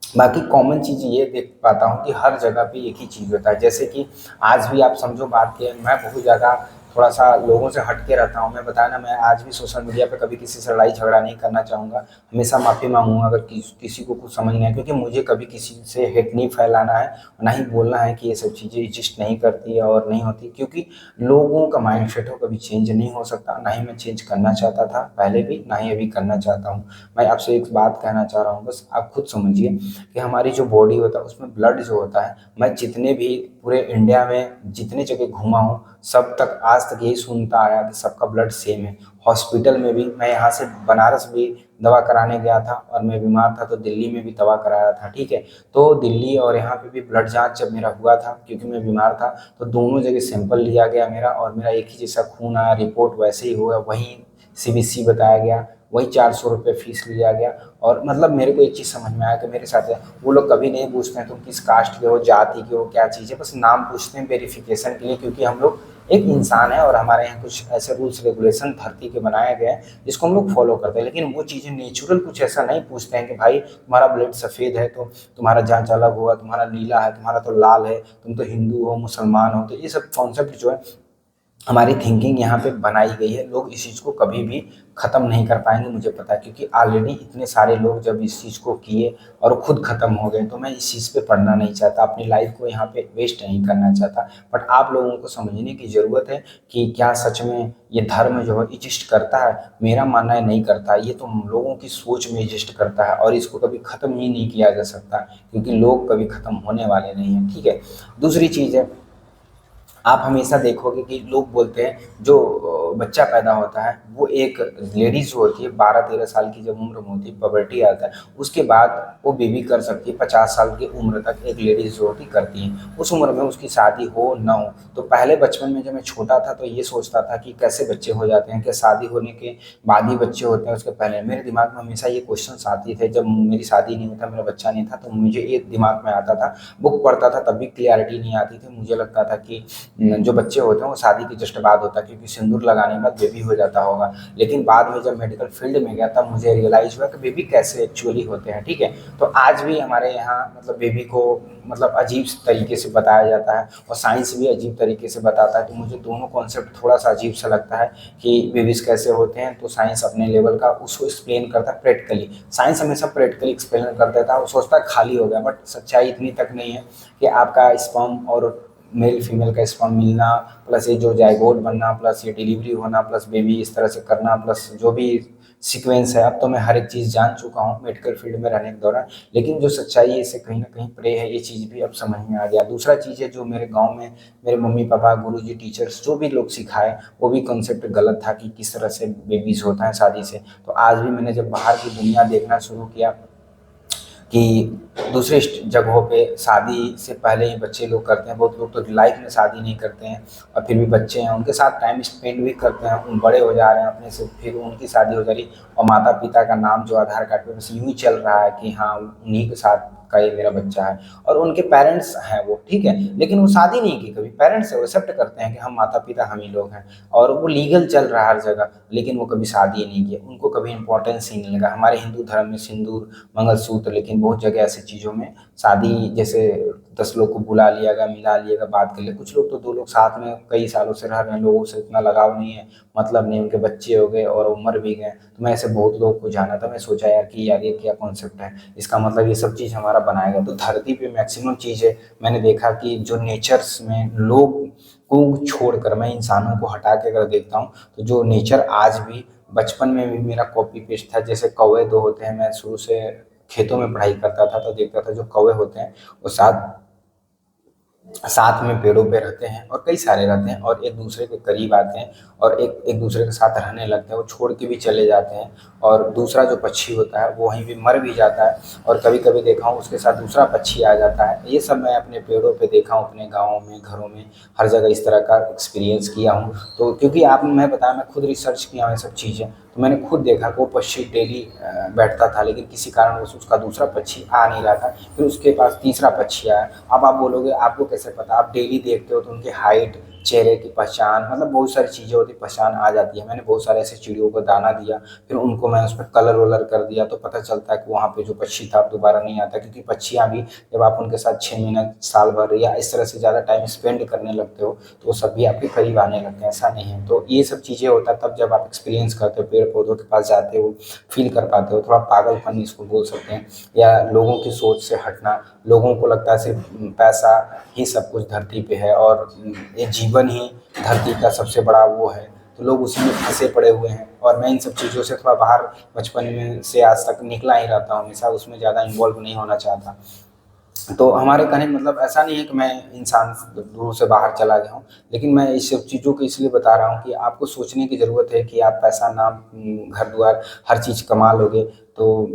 बाकी कॉमन चीज़ ये देख पाता हूँ कि हर जगह पे एक ही चीज़ होता है। जैसे कि आज भी आप समझो बात कि मैं बहुत ज़्यादा थोड़ा-सा लोगों से हट के रहता हूँ। मैं बताया ना, मैं आज भी सोशल मीडिया पे कभी किसी से लड़ाई झगड़ा नहीं करना चाहूँगा। हमेशा माफ़ी माँगूँगा अगर किसी को कुछ समझ नहीं आया, क्योंकि मुझे कभी किसी से हेट नहीं फैलाना है, ना ही बोलना है कि ये सब चीज़ें एग्ज़िस्ट नहीं करती है और नहीं होती, क्योंकि लोगों का माइंडसेट हो कभी चेंज नहीं हो सकता। ना ही मैं चेंज करना चाहता था पहले भी, ना ही अभी करना चाहता हूँ। मैं आपसे एक बात कहना चाह रहा हूँ, बस आप खुद समझिए कि हमारी जो बॉडी होता है उसमें ब्लड जो होता है, मैं जितने भी पूरे इंडिया में जितने जगह घूमा हूँ, सब तक आज तक यही सुनता आया कि सबका ब्लड सेम है। हॉस्पिटल में भी, मैं यहाँ से बनारस भी दवा कराने गया था और मैं बीमार था तो दिल्ली में भी दवा कराया था। ठीक है, तो दिल्ली और यहाँ पे भी ब्लड जांच जब मेरा हुआ था, क्योंकि मैं बीमार था, तो दोनों जगह सैंपल लिया गया मेरा और मेरा एक ही जैसा खून आया, रिपोर्ट वैसे ही हुआ, वहीं सीबीसी बताया गया, वही 400 रुपये फीस लिया गया। और मतलब मेरे को एक चीज़ समझ में आया कि मेरे साथ वो लोग कभी नहीं पूछते हैं तुम किस कास्ट के हो, जाति के हो, क्या चीज़ है, बस नाम पूछते हैं वेरिफिकेशन के लिए, क्योंकि हम लोग एक इंसान है और हमारे यहाँ कुछ ऐसे रूल्स रेगुलेशन धरती के बनाए गए हैं जिसको हम लोग फॉलो करते हैं। लेकिन वो चीज़ें नेचुरल कुछ ऐसा नहीं पूछते हैं कि भाई तुम्हारा ब्लड सफ़ेद है तो तुम्हारा जांच अलग होगा, तुम्हारा नीला है, तुम्हारा तो लाल है, तुम तो हिंदू हो, मुसलमान हो। तो ये सब कॉन्सेप्ट जो है, हमारी थिंकिंग यहाँ पे बनाई गई है। लोग इस चीज़ को कभी भी ख़त्म नहीं कर पाएंगे, मुझे पता है, क्योंकि ऑलरेडी इतने सारे लोग जब इस चीज़ को किए और खुद ख़त्म हो गए। तो मैं इस चीज़ पे पढ़ना नहीं चाहता, अपनी लाइफ को यहाँ पे वेस्ट नहीं करना चाहता। बट आप लोगों को समझने की ज़रूरत है कि क्या सच में ये धर्म जो है एग्जिस्ट करता है। मेरा मानना है नहीं करता, ये तो हम लोगों की सोच में एग्जिस्ट करता है और इसको कभी ख़त्म ही नहीं किया जा सकता, क्योंकि लोग कभी ख़त्म होने वाले नहीं हैं। ठीक है, दूसरी चीज़ है, आप हमेशा देखोगे कि लोग बोलते हैं जो बच्चा पैदा होता है वो एक लेडीज जो होती है 12-13 साल की जब उम्र में होती है, पबर्टी आता है, उसके बाद वो बेबी कर सकती है। 50 साल की उम्र तक एक लेडीज जो होती करती है, उस उम्र में उसकी शादी हो ना हो। तो पहले बचपन में जब मैं छोटा था तो ये सोचता था कि कैसे बच्चे हो जाते हैं, क्या शादी होने के बाद ही बच्चे होते हैं, उसके पहले। मेरे दिमाग में हमेशा ये क्वेश्चन आते थे। जब मेरी शादी नहीं हुई था, मेरा बच्चा नहीं था, तो मुझे ये दिमाग में आता था। बुक पढ़ता था तब भी क्लियरिटी नहीं आती थी। मुझे लगता था कि जो बच्चे होते हैं वो शादी के जस्ट बाद होता है, क्योंकि सिंदूर लगाने के बाद बेबी हो जाता होगा। लेकिन बाद में जब मेडिकल फील्ड में गया तब मुझे रियलाइज़ हुआ कि बेबी कैसे एक्चुअली होते हैं। ठीक है, तो आज भी हमारे यहाँ मतलब बेबी को मतलब अजीब तरीके से बताया जाता है और साइंस भी अजीब तरीके से बताता है। तो मुझे दोनों कॉन्सेप्ट थोड़ा सा अजीब सा लगता है कि बेबीज़ कैसे होते हैं। तो साइंस अपने लेवल का उसको एक्सप्लेन करता है प्रैक्टिकली। साइंस हमेशा प्रैक्टिकली एक्सप्लेन कर देता है, वो सोचता है खाली हो गया, बट सच्चाई इतनी तक नहीं है कि आपका स्पर्म और मेल फीमेल का स्पर्म मिलना, प्लस ये जो जाइगोट बनना, प्लस ये डिलीवरी होना, प्लस बेबी इस तरह से करना, प्लस जो भी सीक्वेंस है। अब तो मैं हर एक चीज़ जान चुका हूँ मेडिकल फील्ड में रहने के दौरान, लेकिन जो सच्चाई है इससे कहीं ना कहीं परे है। ये चीज़ भी अब समझ में आ गया। दूसरा चीज़ है, जो मेरे गांव में मेरे मम्मी पापा, गुरुजी, टीचर्स जो भी लोग सिखाए, वो भी कॉन्सेप्ट गलत था कि किस तरह से बेबीज़ होता है शादी से। तो आज भी मैंने जब बाहर की दुनिया देखना शुरू किया कि दूसरे जगहों पे शादी से पहले ही बच्चे लोग करते हैं। बहुत लोग तो लाइफ में शादी नहीं करते हैं और फिर भी बच्चे हैं, उनके साथ टाइम स्पेंड भी करते हैं, उन बड़े हो जा रहे हैं अपने से, फिर उनकी शादी हो जा रही और माता पिता का नाम जो आधार कार्ड पे बस यूं ही चल रहा है कि हाँ उन्हीं के साथ का ये मेरा बच्चा है। और उनके पेरेंट्स हैं वो, ठीक है, लेकिन वो शादी नहीं की कभी। पेरेंट्स है, वो एक्सेप्ट करते हैं कि हम माता पिता हम ही लोग हैं और वो लीगल चल रहा है हर जगह, लेकिन वो कभी शादी नहीं किया, उनको कभी इंपॉर्टेंस ही नहीं लगा। हमारे हिंदू धर्म में सिंदूर, मंगलसूत्र, लेकिन बहुत जगह ऐसी चीज़ों में शादी जैसे 10 लोग को बुला लिया गया, मिला लिया गया, बात कर लिया। कुछ लोग तो 2 लोग साथ में कई सालों से रह रहे हैं, लोगों से इतना लगाव नहीं है, मतलब नहीं, उनके बच्चे हो गए और वो मर भी गए। तो मैं ऐसे बहुत लोगों को जाना था। मैं सोचा यार कि यार ये क्या कॉन्सेप्ट है, इसका मतलब ये सब चीज़ हमारा बनाया गया। तो धरती पे मैक्सिमम चीज़ें मैंने देखा कि जो नेचर्स में लोग को छोड़कर, मैं इंसानों को हटा के अगर देखता हूँ तो जो नेचर आज भी, बचपन में भी मेरा कॉपी पेस्ट था। जैसे कौवे दो होते हैं, मैं शुरू से खेतों में पढ़ाई करता था तो देखता था जो कौवे होते हैं वो साथ साथ में पेड़ों पे रहते हैं और कई सारे रहते हैं और एक दूसरे के करीब आते हैं और एक एक दूसरे के साथ रहने लगते हैं। वो छोड़ के भी चले जाते हैं और दूसरा जो पक्षी होता है वो वहीं पे मर भी जाता है और कभी कभी देखा हूँ उसके साथ दूसरा पक्षी आ जाता है। ये सब मैं अपने पेड़ों पे देखा हूँ, अपने गाँव में, घरों में, हर जगह इस तरह का एक्सपीरियंस किया हूँ। तो क्योंकि आप, मैं बताया, मैं खुद रिसर्च किया हूँ ये सब चीज़ें, तो मैंने खुद देखा कि वो पक्षी डेली बैठता था, लेकिन किसी कारणवश उसका दूसरा पक्षी आ नहीं रहा था। फिर उसके पास तीसरा पक्षी आया। अब आप बोलोगे आपको कैसे पता? आप डेली देखते हो तो उनकी हाइट, चेहरे की पहचान, मतलब बहुत सारी चीज़ें होती, पहचान आ जाती है। मैंने बहुत सारे ऐसे चिड़ियों को दाना दिया, फिर उनको मैं उस पर कलर वलर कर दिया तो पता चलता है कि वहाँ पे जो पक्षी था अब दोबारा नहीं आता। क्योंकि पक्षियाँ भी जब आप उनके साथ 6 महीना, साल भर या इस तरह से ज़्यादा टाइम स्पेंड करने लगते हो तो वो सब भी आपके करीब आने लगते हैं, ऐसा नहीं है। तो ये सब चीज़ें होता है तब जब आप एक्सपीरियंस करते हो, पेड़ पौधों के पास जाते हो, फील कर पाते हो। थोड़ा पागलपन इसको बोल सकते हैं, या लोगों की सोच से हटना। लोगों को लगता है सिर्फ पैसा ही सब कुछ धरती पे है और ये जीवन ही धरती का सबसे बड़ा वो है, तो लोग उसी में फंसे पड़े हुए हैं। और मैं इन सब चीज़ों से थोड़ा बाहर बचपन में से आज तक निकला ही रहता हूँ, हमेशा उसमें ज़्यादा इन्वॉल्व नहीं होना चाहता। तो हमारे कहने का मतलब ऐसा नहीं है कि मैं इंसान रूह से बाहर चला गया हूँ, लेकिन मैं इस सब चीज़ों को इसलिए बता रहा हूँ कि आपको सोचने की ज़रूरत है कि आप पैसा, नाम, घर द्वार, हर चीज़ कमा लोगे तो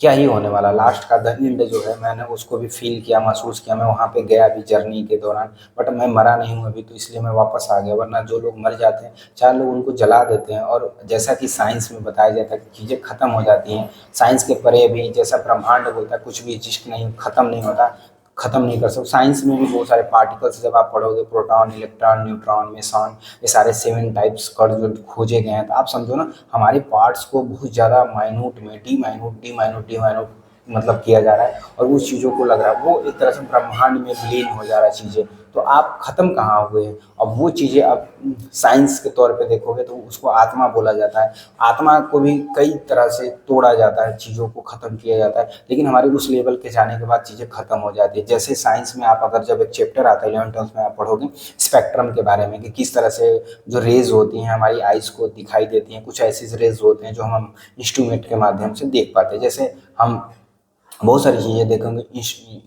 क्या ही होने वाला। लास्ट का द एंड जो है, मैंने उसको भी फ़ील किया, महसूस किया। मैं वहाँ पे गया भी जर्नी के दौरान, बट मैं मरा नहीं हूँ अभी, तो इसलिए मैं वापस आ गया। वरना जो लोग मर जाते हैं, 4 लोग उनको जला देते हैं और जैसा कि साइंस में बताया जाता है कि चीज़ें ख़त्म हो जाती हैं। साइंस के परे भी, जैसा ब्रह्मांड बोलता है, कुछ भी एग्ज़िस्ट नहीं, ख़त्म नहीं होता, ख़त्म नहीं कर सकते। साइंस में भी बहुत सारे पार्टिकल्स जब आप पढ़ोगे, प्रोटॉन, इलेक्ट्रॉन, न्यूट्रॉन, मेसॉन, ये सारे 7 टाइप्स कण जो खोजे गए हैं, तो आप समझो ना हमारे पार्ट्स को बहुत ज़्यादा माइन्यूट में, D minute, D minute, D minute मतलब किया जा रहा है और उस चीज़ों को लग रहा है वो एक तरह से ब्रह्मांड में विलीन हो जा रहा है चीज़ें। तो आप ख़त्म कहाँ हुए हैं? अब वो चीज़ें अब साइंस के तौर पे देखोगे तो उसको आत्मा बोला जाता है। आत्मा को भी कई तरह से तोड़ा जाता है, चीज़ों को ख़त्म किया जाता है, लेकिन हमारे उस लेवल के जाने के बाद चीज़ें ख़त्म हो जाती है। जैसे साइंस में आप अगर जब एक चैप्टर आता है 11th-12th में, आप पढ़ोगे स्पेक्ट्रम के बारे में कि किस तरह से जो रेज़ होती हैं हमारी आइज़ को दिखाई देती हैं। कुछ ऐसी रेज़ होते हैं जो हम इंस्ट्रूमेंट के माध्यम से देख पाते हैं। जैसे हम बहुत सारी चीज़ें देखेंगे,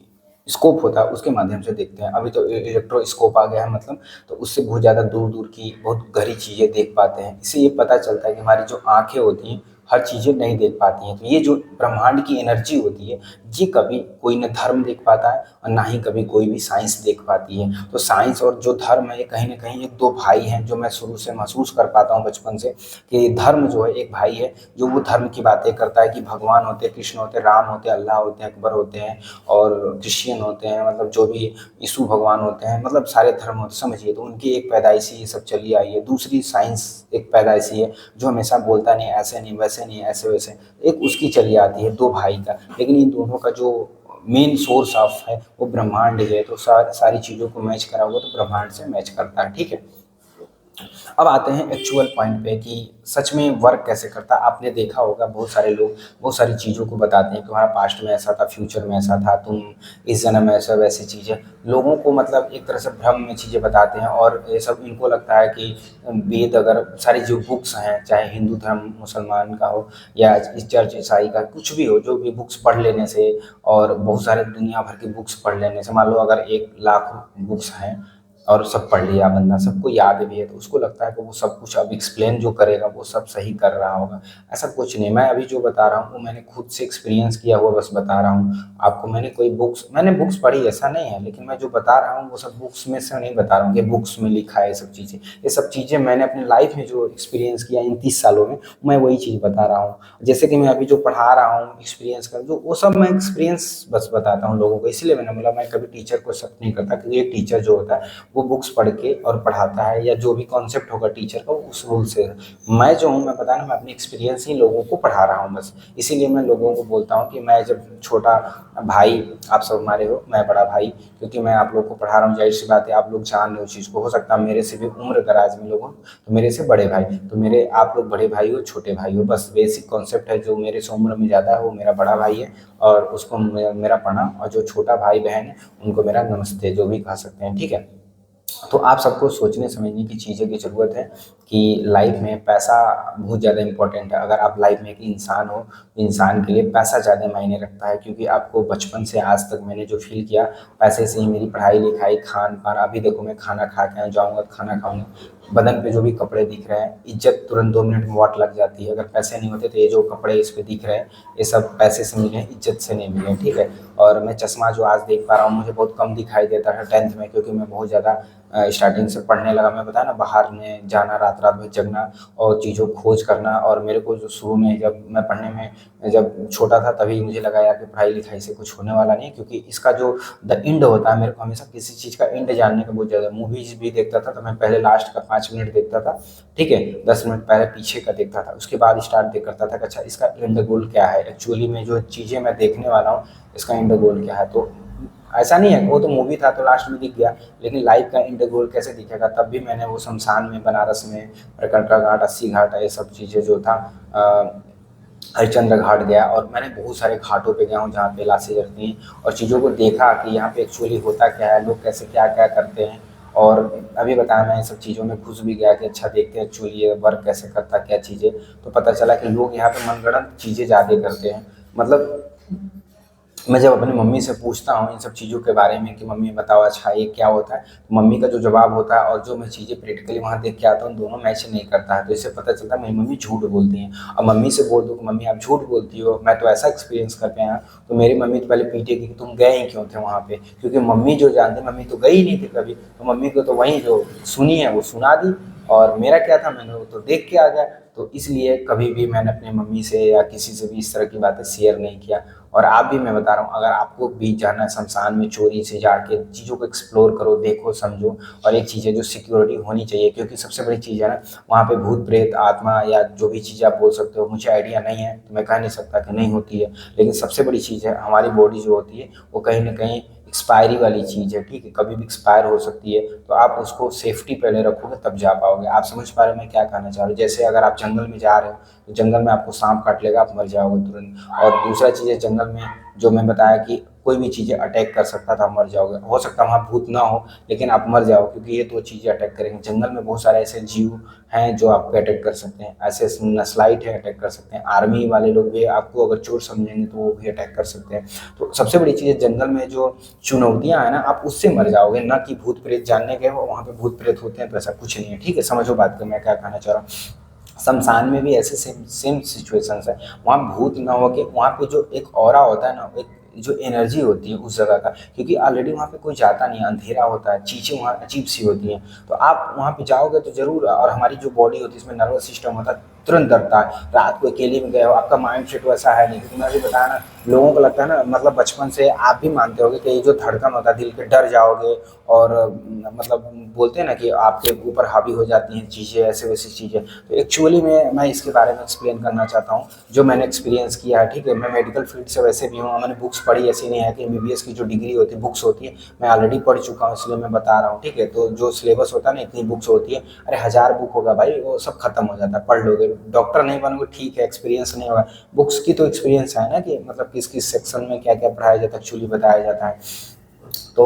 स्कोप होता है उसके माध्यम से देखते हैं। अभी तो इलेक्ट्रोस्कोप आ गया है, मतलब तो उससे बहुत ज़्यादा दूर दूर की बहुत गहरी चीज़ें देख पाते हैं। इससे ये पता चलता है कि हमारी जो आँखें होती हैं हर चीज़ें नहीं देख पाती हैं। तो ये जो ब्रह्मांड की एनर्जी होती है, ये कभी कोई न धर्म देख पाता है और ना ही कभी कोई भी साइंस देख पाती है। तो साइंस और जो धर्म है, ये कहीं न कहीं एक 2 भाई हैं, जो मैं शुरू से महसूस कर पाता हूँ बचपन से, कि धर्म जो है एक भाई है, जो वो धर्म की बातें करता है कि भगवान होते हैं, कृष्ण होते हैं, राम होते हैं, अल्लाह होते हैं, अकबर होते हैं और क्रिश्चियन होते हैं, मतलब जो भी यीशु भगवान होते हैं, मतलब सारे धर्म होते हैं, समझिए। तो उनकी एक पैदाइशी ये सब चली आई है। दूसरी साइंस एक पैदाइशी है, जो हमेशा बोलता नहीं ऐसे नहीं, वैसे नहीं, ऐसे वैसे, एक उसकी चली आती है 2 भाई का। लेकिन इन दोनों का जो मेन सोर्स ऑफ है वो ब्रह्मांड ही है। तो सारी चीज़ों को मैच करा हुआ तो ब्रह्मांड से मैच करता है, ठीक है। अब आते हैं एक्चुअल पॉइंट पे कि सच में वर्क कैसे करता है। आपने देखा होगा बहुत सारे लोग बहुत सारी चीज़ों को बताते हैं कि हमारा पास्ट में ऐसा था, फ्यूचर में ऐसा था, तुम इस जन्म में ऐसा, वैसी चीज़ें लोगों को मतलब एक तरह से भ्रम में चीज़ें बताते हैं। और ये सब इनको लगता है कि वेद, अगर सारी जो बुक्स हैं, चाहे हिंदू धर्म, मुसलमान का हो या इस चर्च ईसाई का, कुछ भी हो, जो भी बुक्स पढ़ लेने से और बहुत सारे दुनिया भर की बुक्स पढ़ लेने से, मान लो अगर 1 लाख बुक्स हैं और सब पढ़ लिया बंदा, सबको याद भी है, तो उसको लगता है कि वो सब कुछ अब एक्सप्लेन जो करेगा वो सब सही कर रहा होगा। ऐसा कुछ नहीं। मैं अभी जो बता रहा हूँ वो मैंने खुद से एक्सपीरियंस किया हुआ बस बता रहा हूँ आपको। मैंने बुक्स पढ़ी ऐसा नहीं है, लेकिन मैं जो बता रहा हूँ वो सब बुक्स में से नहीं बता रहा हूँ कि बुक्स में लिखा है। ये सब चीज़ें मैंने अपनी लाइफ में जो एक्सपीरियंस किया इन 30 सालों में, मैं वही चीज़ बता रहा हूँ। जैसे कि मैं अभी जो पढ़ा रहा हूँ एक्सपीरियंस का, जो वो सब मैं एक्सपीरियंस बस बताता हूँ लोगों को। इसलिए मैंने बोला मैं कभी टीचर को शक नहीं करता, क्योंकि एक टीचर जो होता है वो बुक्स पढ़ के और पढ़ाता है, या जो भी कॉन्सेप्ट होगा टीचर का उस रूल से। मैं जो हूँ, मैं पता ना, मैं अपनी एक्सपीरियंस ही लोगों को पढ़ा रहा हूँ बस। इसीलिए मैं लोगों को बोलता हूँ कि मैं जब छोटा भाई, आप सब हमारे हो, मैं बड़ा भाई, क्योंकि मैं आप लोग को पढ़ा रहा हूँ। जाहिर सी बात है आप लोग जान रहे हो चीज़ को, हो सकता है मेरे से भी उम्र दराज में लोग हो, तो मेरे से बड़े भाई, तो मेरे आप लोग बड़े भाई हो, छोटे भाई हो, बस बेसिक कॉन्सेप्ट है। जो मेरे से उम्र में ज़्यादा है वो मेरा बड़ा भाई है और उसको मेरा प्रणाम, और जो छोटा भाई बहन है उनको मेरा नमस्ते, जो भी कह सकते हैं, ठीक है। तो आप सबको सोचने समझने की चीज़ें की ज़रूरत है कि लाइफ में पैसा बहुत ज़्यादा इम्पोर्टेंट है। अगर आप लाइफ में एक इंसान हो, तो इंसान के लिए पैसा ज़्यादा मायने रखता है, क्योंकि आपको बचपन से आज तक मैंने जो फ़ील किया, पैसे से ही मेरी पढ़ाई-लिखाई, खान-पान, अभी देखो मैं खाना खा के जाऊँगा तो खाना खाऊँगा, बदन पे जो भी कपड़े दिख रहे हैं, इज़्ज़त तुरंत 2 मिनट में वाट लग जाती है। अगर पैसे नहीं होते तो ये जो कपड़े इस पे दिख रहे हैं, ये सब पैसे से मिले हैं, इज़्ज़त से नहीं मिले हैं, ठीक है? और मैं चश्मा जो आज देख पा रहा हूँ, मुझे बहुत कम दिखाई देता था 10th में, क्योंकि मैं बहुत ज़्यादा स्टार्टिंग से पढ़ने लगा। मैं बताया ना, बाहर में जाना, रात-रात भर जगना और चीज़ों को खोज करना। और मेरे को जो शुरू में जब मैं पढ़ने में जब छोटा था, तभी मुझे लगा यार कि पढ़ाई-लिखाई से कुछ होने वाला नहीं है, क्योंकि इसका जो द एंड होता है, मेरे को हमेशा किसी चीज़ का एंड जानने का बहुत ज़्यादा। मूवीज़ भी देखता था तो मैं पहले लास्ट का 5 मिनट देखता था, ठीक है? 10 मिनट पहले पीछे का देखता था, उसके बाद स्टार्ट देख करता था कि अच्छा इसका एंड गोल क्या है? एक्चुअली में जो चीज़ें मैं देखने वाला हूँ, इसका एंड गोल क्या है? तो ऐसा नहीं है, वो तो मूवी था तो लास्ट में दिख गया, लेकिन लाइफ का एंड गोल कैसे दिखेगा? तब भी मैंने वो शमशान में, बनारस में, मणिकर्णिका घाट, अस्सी घाट, ये सब चीज़ें जो था, हरिश्चंद्र घाट गया, और मैंने बहुत सारे घाटों पे गया हूँ जहाँ पे लाशें जलती हैं, और चीज़ों को देखा कि यहाँ पे एक्चुअली होता क्या है, लोग कैसे क्या-क्या करते हैं। और अभी बताया, मैं इन सब चीज़ों में घुस भी गया कि अच्छा देखते हैं एक्चुअली ये वर्क कैसे करता है, क्या चीज़ें। तो पता चला कि लोग यहाँ पे मनगढ़ंत चीज़ें ज़्यादा करते हैं। मतलब मैं जब अपनी मम्मी से पूछता हूँ इन सब चीज़ों के बारे में कि मम्मी बताओ अच्छा ये क्या होता है, तो मम्मी का जो जवाब होता है और जो मैं चीज़ें प्रैक्टिकली वहाँ देख के आता हूँ, दोनों मैच नहीं करता है। तो इससे पता चलता है मेरी मम्मी झूठ बोलती हैं। अब मम्मी से बोल दूँ कि मम्मी आप झूठ बोलती हो, मैं तो ऐसा एक्सपीरियंस करके आया, तो मेरी मम्मी तो पहले पीटेगी कि तुम गए ही क्यों थे वहाँ पे, क्योंकि मम्मी जो जानती, मम्मी तो गई ही नहीं थी कभी, तो मम्मी को तो वहीं जो सुनी है वो सुना दी, और मेरा क्या था, मैंने वो तो देख के आ गया। तो इसलिए कभी भी मैंने अपनी मम्मी से या किसी से भी इस तरह की बातें शेयर नहीं किया। और आप भी, मैं बता रहा हूँ, अगर आपको भी जाना है शमशान में, चोरी से जाके चीज़ों को एक्सप्लोर करो, देखो, समझो। और एक चीज़ है जो सिक्योरिटी होनी चाहिए, क्योंकि सबसे बड़ी चीज़ है ना, वहाँ पे भूत प्रेत आत्मा या जो भी चीज़ें आप बोल सकते हो, मुझे आइडिया नहीं है तो मैं कह नहीं सकता कि नहीं होती है। लेकिन सबसे बड़ी चीज़ है, हमारी बॉडी जो होती है वो कहीं ना कहीं एक्सपायरी वाली चीज़ है, ठीक है? कभी भी एक्सपायर हो सकती है, तो आप उसको सेफ्टी पहले रखोगे तब जा पाओगे। आप समझ पा रहे हो मैं क्या कहना चाह रहा हूँ? जैसे अगर आप जंगल में जा रहे हो, तो जंगल में आपको सांप काट लेगा, आप मर जाओगे तुरंत। और दूसरा चीज़ है, जंगल में जो मैं बताया कि कोई भी चीज़ें अटैक कर सकता था, मर जाओगे। हो सकता है वहाँ भूत ना हो, लेकिन आप मर जाओ, क्योंकि ये 2 चीज़ें अटैक करेंगे। जंगल में बहुत सारे ऐसे जीव हैं जो आपको अटैक कर सकते हैं, ऐसे नस्लाइट है अटैक कर सकते हैं, आर्मी वाले लोग भी आपको अगर चोर समझेंगे तो वो भी अटैक कर सकते हैं। तो सबसे बड़ी चीज़ है, जंगल में जो चुनौतियाँ हैं ना, आप उससे मर जाओगे, ना कि भूत प्रेत जानने गए हो वहाँ पे भूत प्रेत होते हैं, तो ऐसा कुछ नहीं है, ठीक है? समझो बात को मैं क्या कहना चाह रहा हूँ। शमशान में भी ऐसे सेम सेम सिचुएशंस है। वहाँ भूत ना हो के वहाँ पे जो एक ऑरा होता है ना, एक जो एनर्जी होती है उस जगह का, क्योंकि ऑलरेडी वहाँ पे कोई जाता नहीं है, अंधेरा होता है, चीज़ें वहाँ अजीब सी होती हैं। तो आप वहाँ पे जाओगे तो ज़रूर, और हमारी जो बॉडी होती है, इसमें नर्वस सिस्टम होता है, तुरंत डरता है। रात को अकेले में गए हो, आपका माइंड सेट वैसा है नहीं, क्योंकि मैं अभी बताया ना, लोगों को लगता है ना, मतलब बचपन से आप भी मानते होगे कि ये जो धड़कन होता है दिल के, डर जाओगे। और मतलब बोलते हैं ना कि आपके ऊपर हावी हो जाती हैं चीज़ें, ऐसे वैसी चीज़ें। तो एक्चुअली में मैं इसके बारे में एक्सप्लेन करना चाहता हूँ जो मैंने एक्सपीरियंस किया है, ठीक है? मैं मेडिकल फील्ड से वैसे भी हूँ, मैंने बुक्स पढ़ी, ऐसी नहीं है कि एमबीबीएस की जो डिग्री होती है, बुक्स होती है, मैं ऑलरेडी पढ़ चुका हूँ, इसलिए मैं बता रहा हूँ, ठीक है? तो जो सिलेबस होता है ना, इतनी बुक्स होती है, अरे 1000 बुक होगा भाई, वो सब खत्म हो जाता है, पढ़ लोगे, डॉक्टर नहीं बनोगे, ठीक है, एक्सपीरियंस नहीं होगा। बुक्स की तो एक्सपीरियंस है ना, कि मतलब किस किस सेक्शन में क्या क्या पढ़ाया जाता है, एक्चुअली बताया जाता है। तो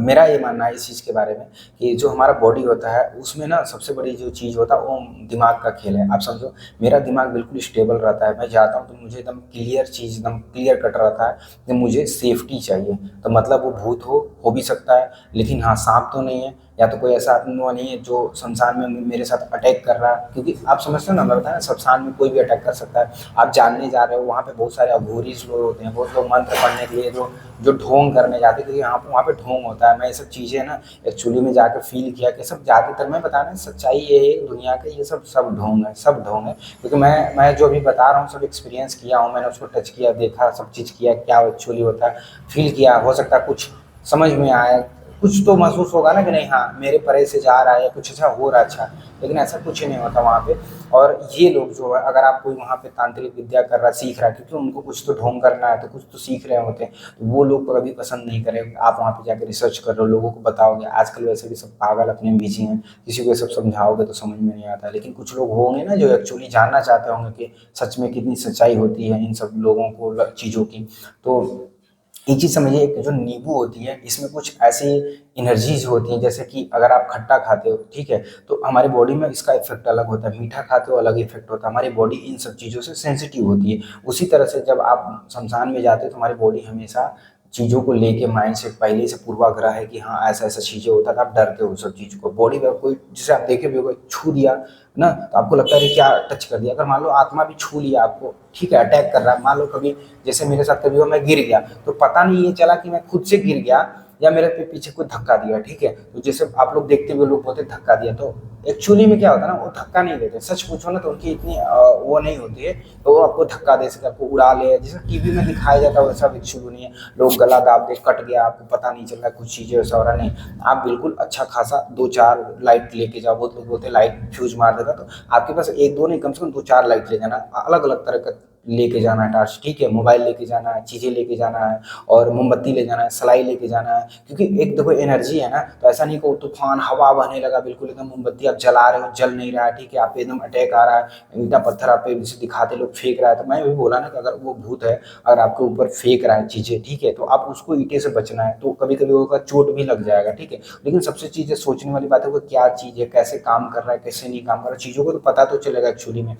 मेरा ये मानना है इस चीज़ के बारे में कि जो हमारा बॉडी होता है उसमें ना सबसे बड़ी जो चीज़ होता है वो दिमाग का खेल है। आप समझो, मेरा दिमाग बिल्कुल स्टेबल रहता है, मैं जाता हूँ तो मुझे एकदम क्लियर चीज़, एकदम क्लियर कट रहता है कि मुझे सेफ्टी चाहिए। तो मतलब वो भूत हो भी सकता है, लेकिन हाँ, सांप तो नहीं है, या तो कोई ऐसा आदमी नहीं है जो शमशान में मेरे साथ अटैक कर रहा है, क्योंकि आप समझते हो ना, मैं बताया ना, शमशान में कोई भी अटैक कर सकता है। आप जानने जा रहे हो, वहाँ पे बहुत सारे अघोरी लोग होते हैं, बहुत लोग मंत्र पढ़ने के लिए जो जो ढोंग करने जाते हैं, क्योंकि वहाँ पे ढोंग होता है। मैं ये सब चीज़ें ना एक्चुअली में जाकर फ़ील किया कि सब ज़्यादातर, मैं बता रहा हूँ सच्चाई ये है दुनिया का, ये सब सब ढोंग है, सब ढोंग है। क्योंकि मैं जो अभी बता रहा हूँ सब एक्सपीरियंस किया हूँ, मैंने उसको टच किया, देखा, सब चीज़ किया, क्या एक्चुअली होता है, फ़ील किया। हो सकता है कुछ समझ में आए, कुछ तो महसूस होगा ना कि नहीं, हाँ, मेरे परे से जा रहा है या कुछ ऐसा हो रहा है, अच्छा। लेकिन ऐसा कुछ नहीं होता वहाँ पे। और ये लोग जो है, अगर आप कोई वहाँ पे तांत्रिक विद्या कर रहा है, सीख रहा है, क्योंकि उनको कुछ तो ढोंग करना है, तो कुछ तो सीख रहे होते हैं, तो वो लोग को कभी पसंद नहीं करेंगे। आप वहाँ पे जाके रिसर्च कर रहे हो, लोगों को बताओगे, आजकल वैसे भी सब पागल अपने में बिजी हैं, किसी को ये सब समझाओगे तो समझ में नहीं आता। लेकिन कुछ लोग होंगे ना जो एक्चुअली जानना चाहते होंगे कि सच में कितनी सच्चाई होती है इन सब लोगों को, चीज़ों की। तो एक चीज़ समझिए, एक जो नींबू होती है इसमें कुछ ऐसी एनर्जीज होती हैं, जैसे कि अगर आप खट्टा खाते हो, ठीक है, तो हमारी बॉडी में इसका इफेक्ट अलग होता है, मीठा खाते हो अलग इफेक्ट होता है, हमारी बॉडी इन सब चीज़ों से सेंसिटिव होती है। उसी तरह से जब आप शमशान में जाते हो तो हमारी बॉडी हमेशा चीज़ों को लेके माइंड से पहले से पूर्वाग्रह है कि हाँ ऐसा ऐसा चीज़ें होता था, आप डरते हो सब चीज़ को। बॉडी में कोई, जैसे आप देखे भी हो, कोई छू दिया ना तो आपको लगता है कि क्या टच कर दिया। अगर मान लो आत्मा भी छू लिया आपको, ठीक है, अटैक कर रहा है, मान लो कभी जैसे मेरे साथ कभी हुआ, मैं गिर गया तो पता नहीं ये चला कि मैं खुद से गिर गया या मेरे पीछे कोई धक्का दिया, ठीक है। तो जैसे आप लोग देखते हुए लोग बोलते धक्का दिया, तो एक्चुअली में क्या होता है ना, वो धक्का नहीं देते। सच पूछो ना तो उनकी इतनी वो नहीं होती है, तो वो आपको धक्का दे सके, आपको उड़ा ले, जैसे टीवी में दिखाया जाता है वैसा एक्चुअली नहीं है। लोग गला दाब दे, कट गया, आपको पता नहीं चल रहा, कुछ चीज़ें वैसा हो रहा नहीं। आप बिल्कुल अच्छा खासा 2-4 लाइट लेके जाओ। बहुत लोग बोलते हैं लाइट फ्यूज मार देता, तो आपके पास 1-2 नहीं, कम से कम 2-4 लाइट ले जाना, अलग अलग तरह का लेके जाना है टार्च, ठीक है, मोबाइल लेके जाना है, चीज़ें लेके जाना है, और मोमबत्ती ले जाना है, सलाई लेके जाना है। क्योंकि एक देखो एनर्जी है ना, तो ऐसा नहीं कि वो तूफान हवा बहने लगा, बिल्कुल एकदम मोमबत्ती आप जला रहे हो, जल नहीं रहा है, ठीक है, आप पे एकदम अटैक आ रहा है, ईंटा पत्थर आप पे जैसे दिखाते लोग फेंक रहा है। तो मैं भी बोला ना कि अगर वो भूत है, अगर आपके ऊपर फेंक रहा है चीज़ें, ठीक है, तो आप उसको ईंटे से बचना है। तो कभी कभी होगा चोट भी लग जाएगा, ठीक है, लेकिन सबसे चीज़ें सोचने वाली बात है वो क्या चीज़ है, कैसे काम कर रहा है, कैसे नहीं काम कर रहा है, चीज़ों को तो पता तो चलेगा एक्चुअली में।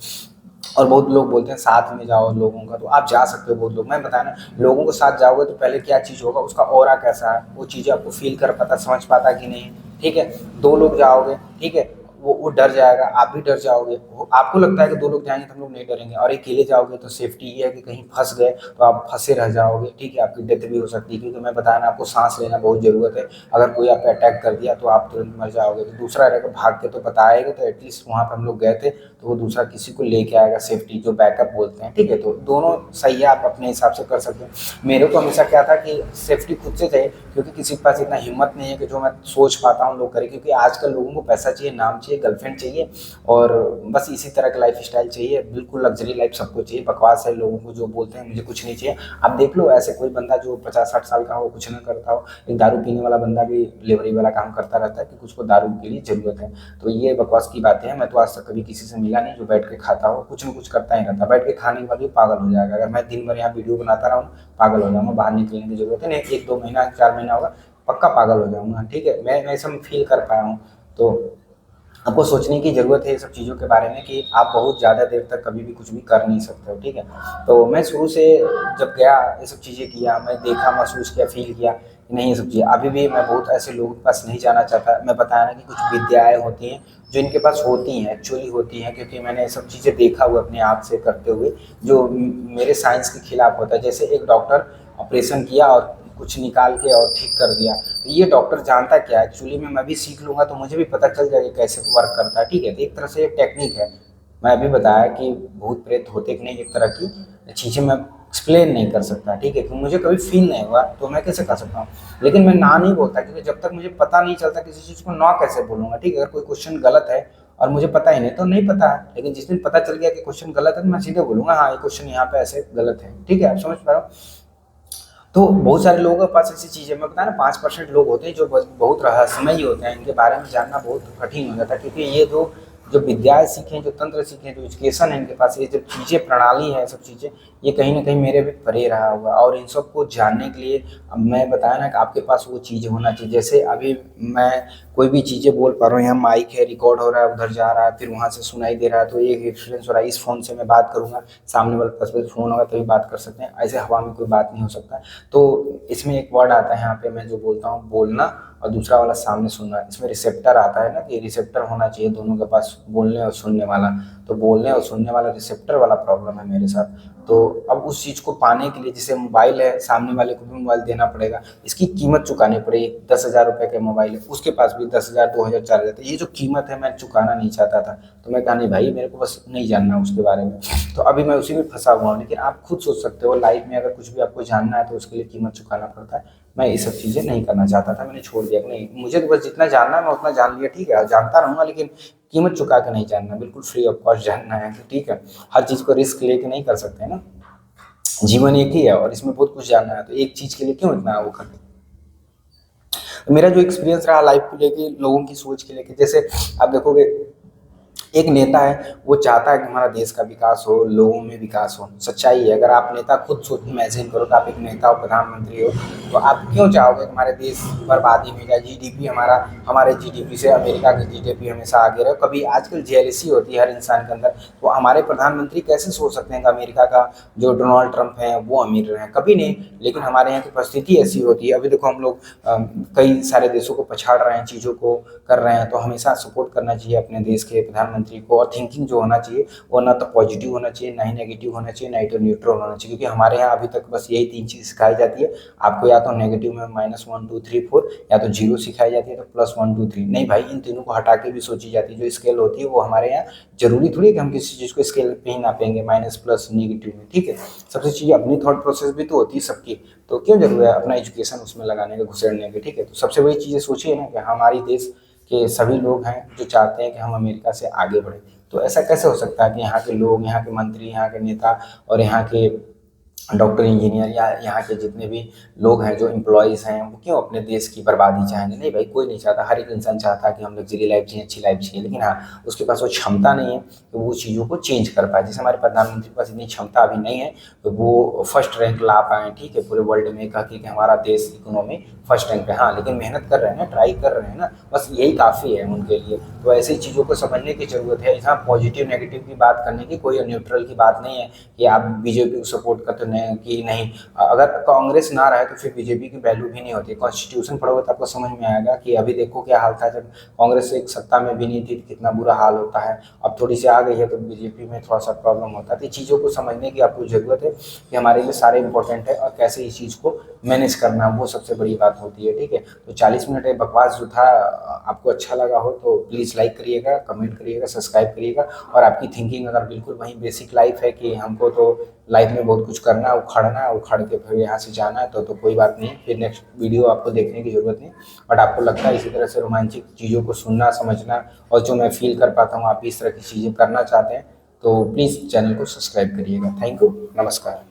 और बहुत लोग बोलते हैं साथ में जाओ लोगों का, तो आप जा सकते हो। बहुत लोग, मैं बताया ना, लोगों के साथ जाओगे तो पहले क्या चीज़ होगा, उसका ऑरा कैसा है, वो चीज़ें आपको फील कर पाता, समझ पाता कि नहीं, ठीक है। 2 लोग जाओगे, ठीक है, वो डर जाएगा, आप भी डर जाओगे। वो आपको लगता है कि 2 लोग जाएंगे तो हम लोग नहीं डरेंगे, और अकेले जाओगे तो सेफ्टी ये है कि कहीं फंस गए तो आप फंसे रह जाओगे, ठीक है, आपकी डेथ भी हो सकती है। क्योंकि मैं बताया ना, आपको सांस लेना बहुत ज़रूरत है। अगर कोई आप पे अटैक कर दिया तो आप तुरंत मर जाओगे। तो दूसरा रहेगा भाग के तो बताएगा, तो एटलीस्ट वहाँ पर हम लोग गए थे तो वो दूसरा किसी को लेके आएगा, सेफ्टी जो बैकअप बोलते हैं, ठीक है। तो दोनों सही है, आप अपने हिसाब से कर सकते हो। मेरे को हमेशा क्या था कि सेफ्टी खुद से चाहिए, क्योंकि किसी के पास इतना हिम्मत नहीं है कि जो मैं सोच पाता हूँ लोग करें। क्योंकि आजकल लोगों को पैसा चाहिए, नाम चाहिए, गर्लफ्रेंड चाहिए, और बस इसी तरह का लाइफ स्टाइल चाहिए। बिल्कुल लग्जरी लाइफ सबको चाहिए। बकवास है लोगों को जो बोलते हैं मुझे कुछ नहीं चाहिए। आप देख लो ऐसे कोई बंदा जो 50-60 साल का हो, कुछ ना करता हो, एक दारू पीने वाला बंदा भी लेबरी वाला काम करता रहता है क्योंकि उसको दारू के लिए ज़रूरत है। तो ये बकवास की बातें हैं। मैं तो आज तक कभी किसी से मिला नहीं जो बैठ के खाता हो, कुछ ना कुछ करता ही रहता। बैठ के खाने के बाद भी पागल हो जाएगा। अगर मैं दिन भर यहाँ वीडियो बनाता रहूँ, पागल हो जाऊँगा। बाहर निकलने की ज़रूरत है नहीं, 1-2 महीना 4 महीना होगा, पक्का पागल हो जाऊँगा, ठीक है। मैं सब फील कर पाया हूँ। तो आपको सोचने की ज़रूरत है ये सब चीज़ों के बारे में कि आप बहुत ज़्यादा देर तक कभी भी कुछ भी कर नहीं सकते हो, ठीक है। तो मैं शुरू से जब गया ये सब चीज़ें किया, मैं देखा, महसूस किया, फ़ील किया कि नहीं ये सब चीज़ें। अभी भी मैं बहुत ऐसे लोगों के पास नहीं जाना चाहता। मैं बताया ना कि कुछ विद्याएँ होती हैं जो इनके पास होती हैं, एक्चुअली होती हैं, क्योंकि मैंने ये सब चीज़ें देखा हुआ अपने आप से करते हुए, जो मेरे साइंस के खिलाफ होता है। जैसे एक डॉक्टर ऑपरेशन किया और कुछ निकाल के और ठीक कर दिया, तो ये डॉक्टर जानता क्या है एक्चुअली में। मैं भी सीख लूँगा तो मुझे भी पता चल जाएगा कैसे वर्क करता है, ठीक है। तो एक तरह से एक टेक्निक है। मैं अभी बताया कि भूत प्रेत होते कि नहीं, एक तरह की चीज़ें मैं एक्सप्लेन नहीं कर सकता, ठीक है, क्योंकि मुझे कभी फील नहीं हुआ तो मैं कैसे कर सकता हूँ। लेकिन मैं ना नहीं बोलता, क्योंकि जब तक मुझे पता नहीं चलता किसी चीज़ को ना कैसे बोलूँगा, ठीक है। अगर कोई क्वेश्चन गलत है और मुझे पता ही नहीं तो नहीं पता है, लेकिन जिस दिन पता चल गया कि क्वेश्चन गलत है तो मैं सीधे बोलूँगा हाँ ये क्वेश्चन यहाँ पे ऐसे गलत है, ठीक है। आप समझ पा रहे हो। तो बहुत सारे लोगों के पास ऐसी चीज़ें, मैं बताया ना, 5% लोग होते हैं जो बहुत रहस्यमयी होते हैं। इनके बारे में जानना बहुत कठिन हो जाता है, क्योंकि ये जो जो विद्याएँ सीखें, जो तंत्र सीखें, जो एजुकेशन है इनके पास, ये जो चीज़ें प्रणाली है, सब चीज़ें, ये कहीं न कहीं मेरे भी परे रहा हुआ। और इन सबको जानने के लिए अब मैं बताया ना कि आपके पास वो चीज़ होना चाहिए। जैसे अभी मैं कोई भी चीज़ें बोल पा रहा हूँ, यहाँ माइक है, रिकॉर्ड हो रहा है, उधर जा रहा है, फिर वहाँ से सुनाई दे रहा है, तो ये एक्सपीरियंस हो रहा है। इस फ़ोन से मैं बात करूँगा, सामने वाले के पास में फ़ोन होगा तभी बात कर सकते हैं, ऐसे हवा में कोई बात नहीं हो सकता। तो इसमें एक वर्ड आता है यहाँ पे, मैं जो बोलता हूँ बोलना, और दूसरा वाला सामने सुनना। इसमें रिसेप्टर आता है ना, कि रिसेप्टर होना चाहिए दोनों के पास, बोलने और सुनने वाला। तो बोलने और सुनने वाला रिसेप्टर वाला प्रॉब्लम है मेरे साथ। तो अब उस चीज़ को पाने के लिए, जैसे मोबाइल है, सामने वाले को भी मोबाइल देना पड़ेगा, इसकी कीमत चुकानी पड़ेगी। 10,000 रुपये का मोबाइल है, उसके पास भी 10,000, 2,000, 4,000, तो ये जो कीमत है मैं चुकाना नहीं चाहता था। तो मैं कहा नहीं भाई, मेरे को बस नहीं जानना उसके बारे में। तो अभी मैं उसी में फंसा हुआ हूँ। लेकिन आप खुद सोच सकते हो, लाइफ में अगर कुछ भी आपको जानना है तो उसके लिए कीमत चुकाना पड़ता है। मैं ये सब चीज़ें नहीं करना चाहता था, मैंने छोड़ दिया कि नहीं, मुझे तो बस जितना जानना है मैं उतना जान लिया, ठीक है, जानता रहूँगा, लेकिन कीमत चुका के नहीं जानना, बिल्कुल फ्री ऑफ कॉस्ट जानना है, ठीक है। हर चीज़ को रिस्क लेके नहीं कर सकते ना, जीवन एक ही है और इसमें बहुत कुछ जानना है, तो एक चीज़ के लिए क्यों इतना वो करना। तो मेरा जो एक्सपीरियंस रहा लाइफ को लेके, लोगों की सोच के लेके, जैसे आप देखोगे एक नेता है वो चाहता है कि हमारा देश का विकास हो, लोगों में विकास हो, सच्चाई है। अगर आप नेता खुद सोच इमेजिन करो कि आप एक नेता हो, प्रधानमंत्री हो, तो आप क्यों चाहोगे कि हमारे देश बर्बादी में जाए, जीडीपी हमारा हमारे जीडीपी से अमेरिका की जीडीपी हमेशा आगे रहे। कभी आजकल जेलसी होती है हर इंसान के अंदर, तो हमारे प्रधानमंत्री कैसे सोच सकते हैं कि अमेरिका का जो डोनाल्ड ट्रंप है वो अमीर रहे, कभी नहीं। लेकिन हमारे यहाँ की परिस्थिति ऐसी होती है। अभी देखो हम लोग कई सारे देशों को पछाड़ रहे हैं, चीज़ों को कर रहे हैं, तो हमेशा सपोर्ट करना चाहिए अपने देश के प्रधानमंत्री को। और थिंकिंग जो होना चाहिए वो ना तो पॉजिटिव होना चाहिए, ना ही नेगेटिव होना चाहिए, ना ही तो न्यूट्रल होना चाहिए। क्योंकि हमारे यहाँ अभी तक बस यही 3 चीज़ सिखाई जाती है। आपको या तो नेगेटिव में -1 2 3 4, या तो 0 सिखाई जाती है, तो +1 2 3। नहीं भाई, इन तीनों को हटा के भी सोची जाती है। जो स्केल होती है वो हमारे यहाँ ज़रूरी थोड़ी है कि हम किसी चीज़ को स्केल पे ही नापेंगे, माइनस प्लस नेगेटिव में, ठीक है। सबसे चीज़ अपनी थॉट प्रोसेस भी तो होती है सबकी, तो क्यों ज़रूरत है अपना एजुकेशन उसमें लगाने का, घुसेड़ने के, ठीक है। तो सबसे बड़ी चीज़ें सोचिए ना कि हमारी देश के सभी लोग हैं जो चाहते हैं कि हम अमेरिका से आगे बढ़ें। तो ऐसा कैसे हो सकता है कि यहाँ के लोग, यहाँ के मंत्री, यहाँ के नेता और यहाँ के डॉक्टर, इंजीनियर या यहाँ के जितने भी लोग हैं जो एम्प्लॉइज़ हैं, वो क्यों अपने देश की बर्बादी चाहेंगे? नहीं भाई, कोई नहीं चाहता। हर एक इंसान चाहता है कि हम लग्ज़री लाइफ़ जिएँ, अच्छी लाइफ़ जिएँ। लेकिन हाँ, उसके पास वो क्षमता नहीं है कि वो चीज़ों को चेंज कर पाए। जैसे हमारे प्रधानमंत्री के पास इतनी क्षमता अभी नहीं है तो वो फर्स्ट रैंक ला पाएँ, ठीक है, पूरे वर्ल्ड में कह के कि हमारा देश इकोनॉमी फर्स्ट रैंक पे। हाँ, लेकिन मेहनत कर रहे हैं ना, ट्राई कर रहे हैं ना, बस यही काफ़ी है उनके लिए। तो ऐसी चीज़ों को समझने की ज़रूरत है। यहाँ पॉजिटिव नेगेटिव की बात करने की कोई, न्यूट्रल की बात नहीं है कि आप बीजेपी को सपोर्ट करते नहीं कि नहीं। अगर कांग्रेस ना रहे तो फिर बीजेपी की वैल्यू भी नहीं होती। कॉन्स्टिट्यूशन पढ़ोगे तो आपको समझ में आएगा कि अभी देखो क्या हाल था जब कांग्रेस एक सत्ता में भी नहीं थी, तो कितना बुरा हाल होता है। अब थोड़ी सी आ गई है तो बीजेपी में थोड़ा सा प्रॉब्लम होता है। तो चीज़ों को समझने की आपको ज़रूरत है कि हमारे लिए सारे इंपॉर्टेंट है और कैसे इस चीज़ को मैनेज करना, वो सबसे बड़ी बात होती है, ठीक है। तो 40 मिनट एक बकवास जो था, आपको अच्छा लगा हो तो प्लीज़ लाइक करिएगा, कमेंट करिएगा, सब्सक्राइब करिएगा। और आपकी थिंकिंग अगर बिल्कुल वही बेसिक लाइफ है कि हमको तो लाइफ में बहुत कुछ करना है, उखाड़ना है, उखाड़ के फिर यहाँ से जाना है, तो कोई बात नहीं, फिर नेक्स्ट वीडियो आपको देखने की ज़रूरत नहीं। बट आपको लगता है इसी तरह से रोमांचिक चीज़ों को सुनना, समझना और जो मैं फील कर पाता हूँ आप भी इस तरह की चीज़ें करना चाहते हैं, तो प्लीज़ चैनल को सब्सक्राइब करिएगा। थैंक यू, नमस्कार।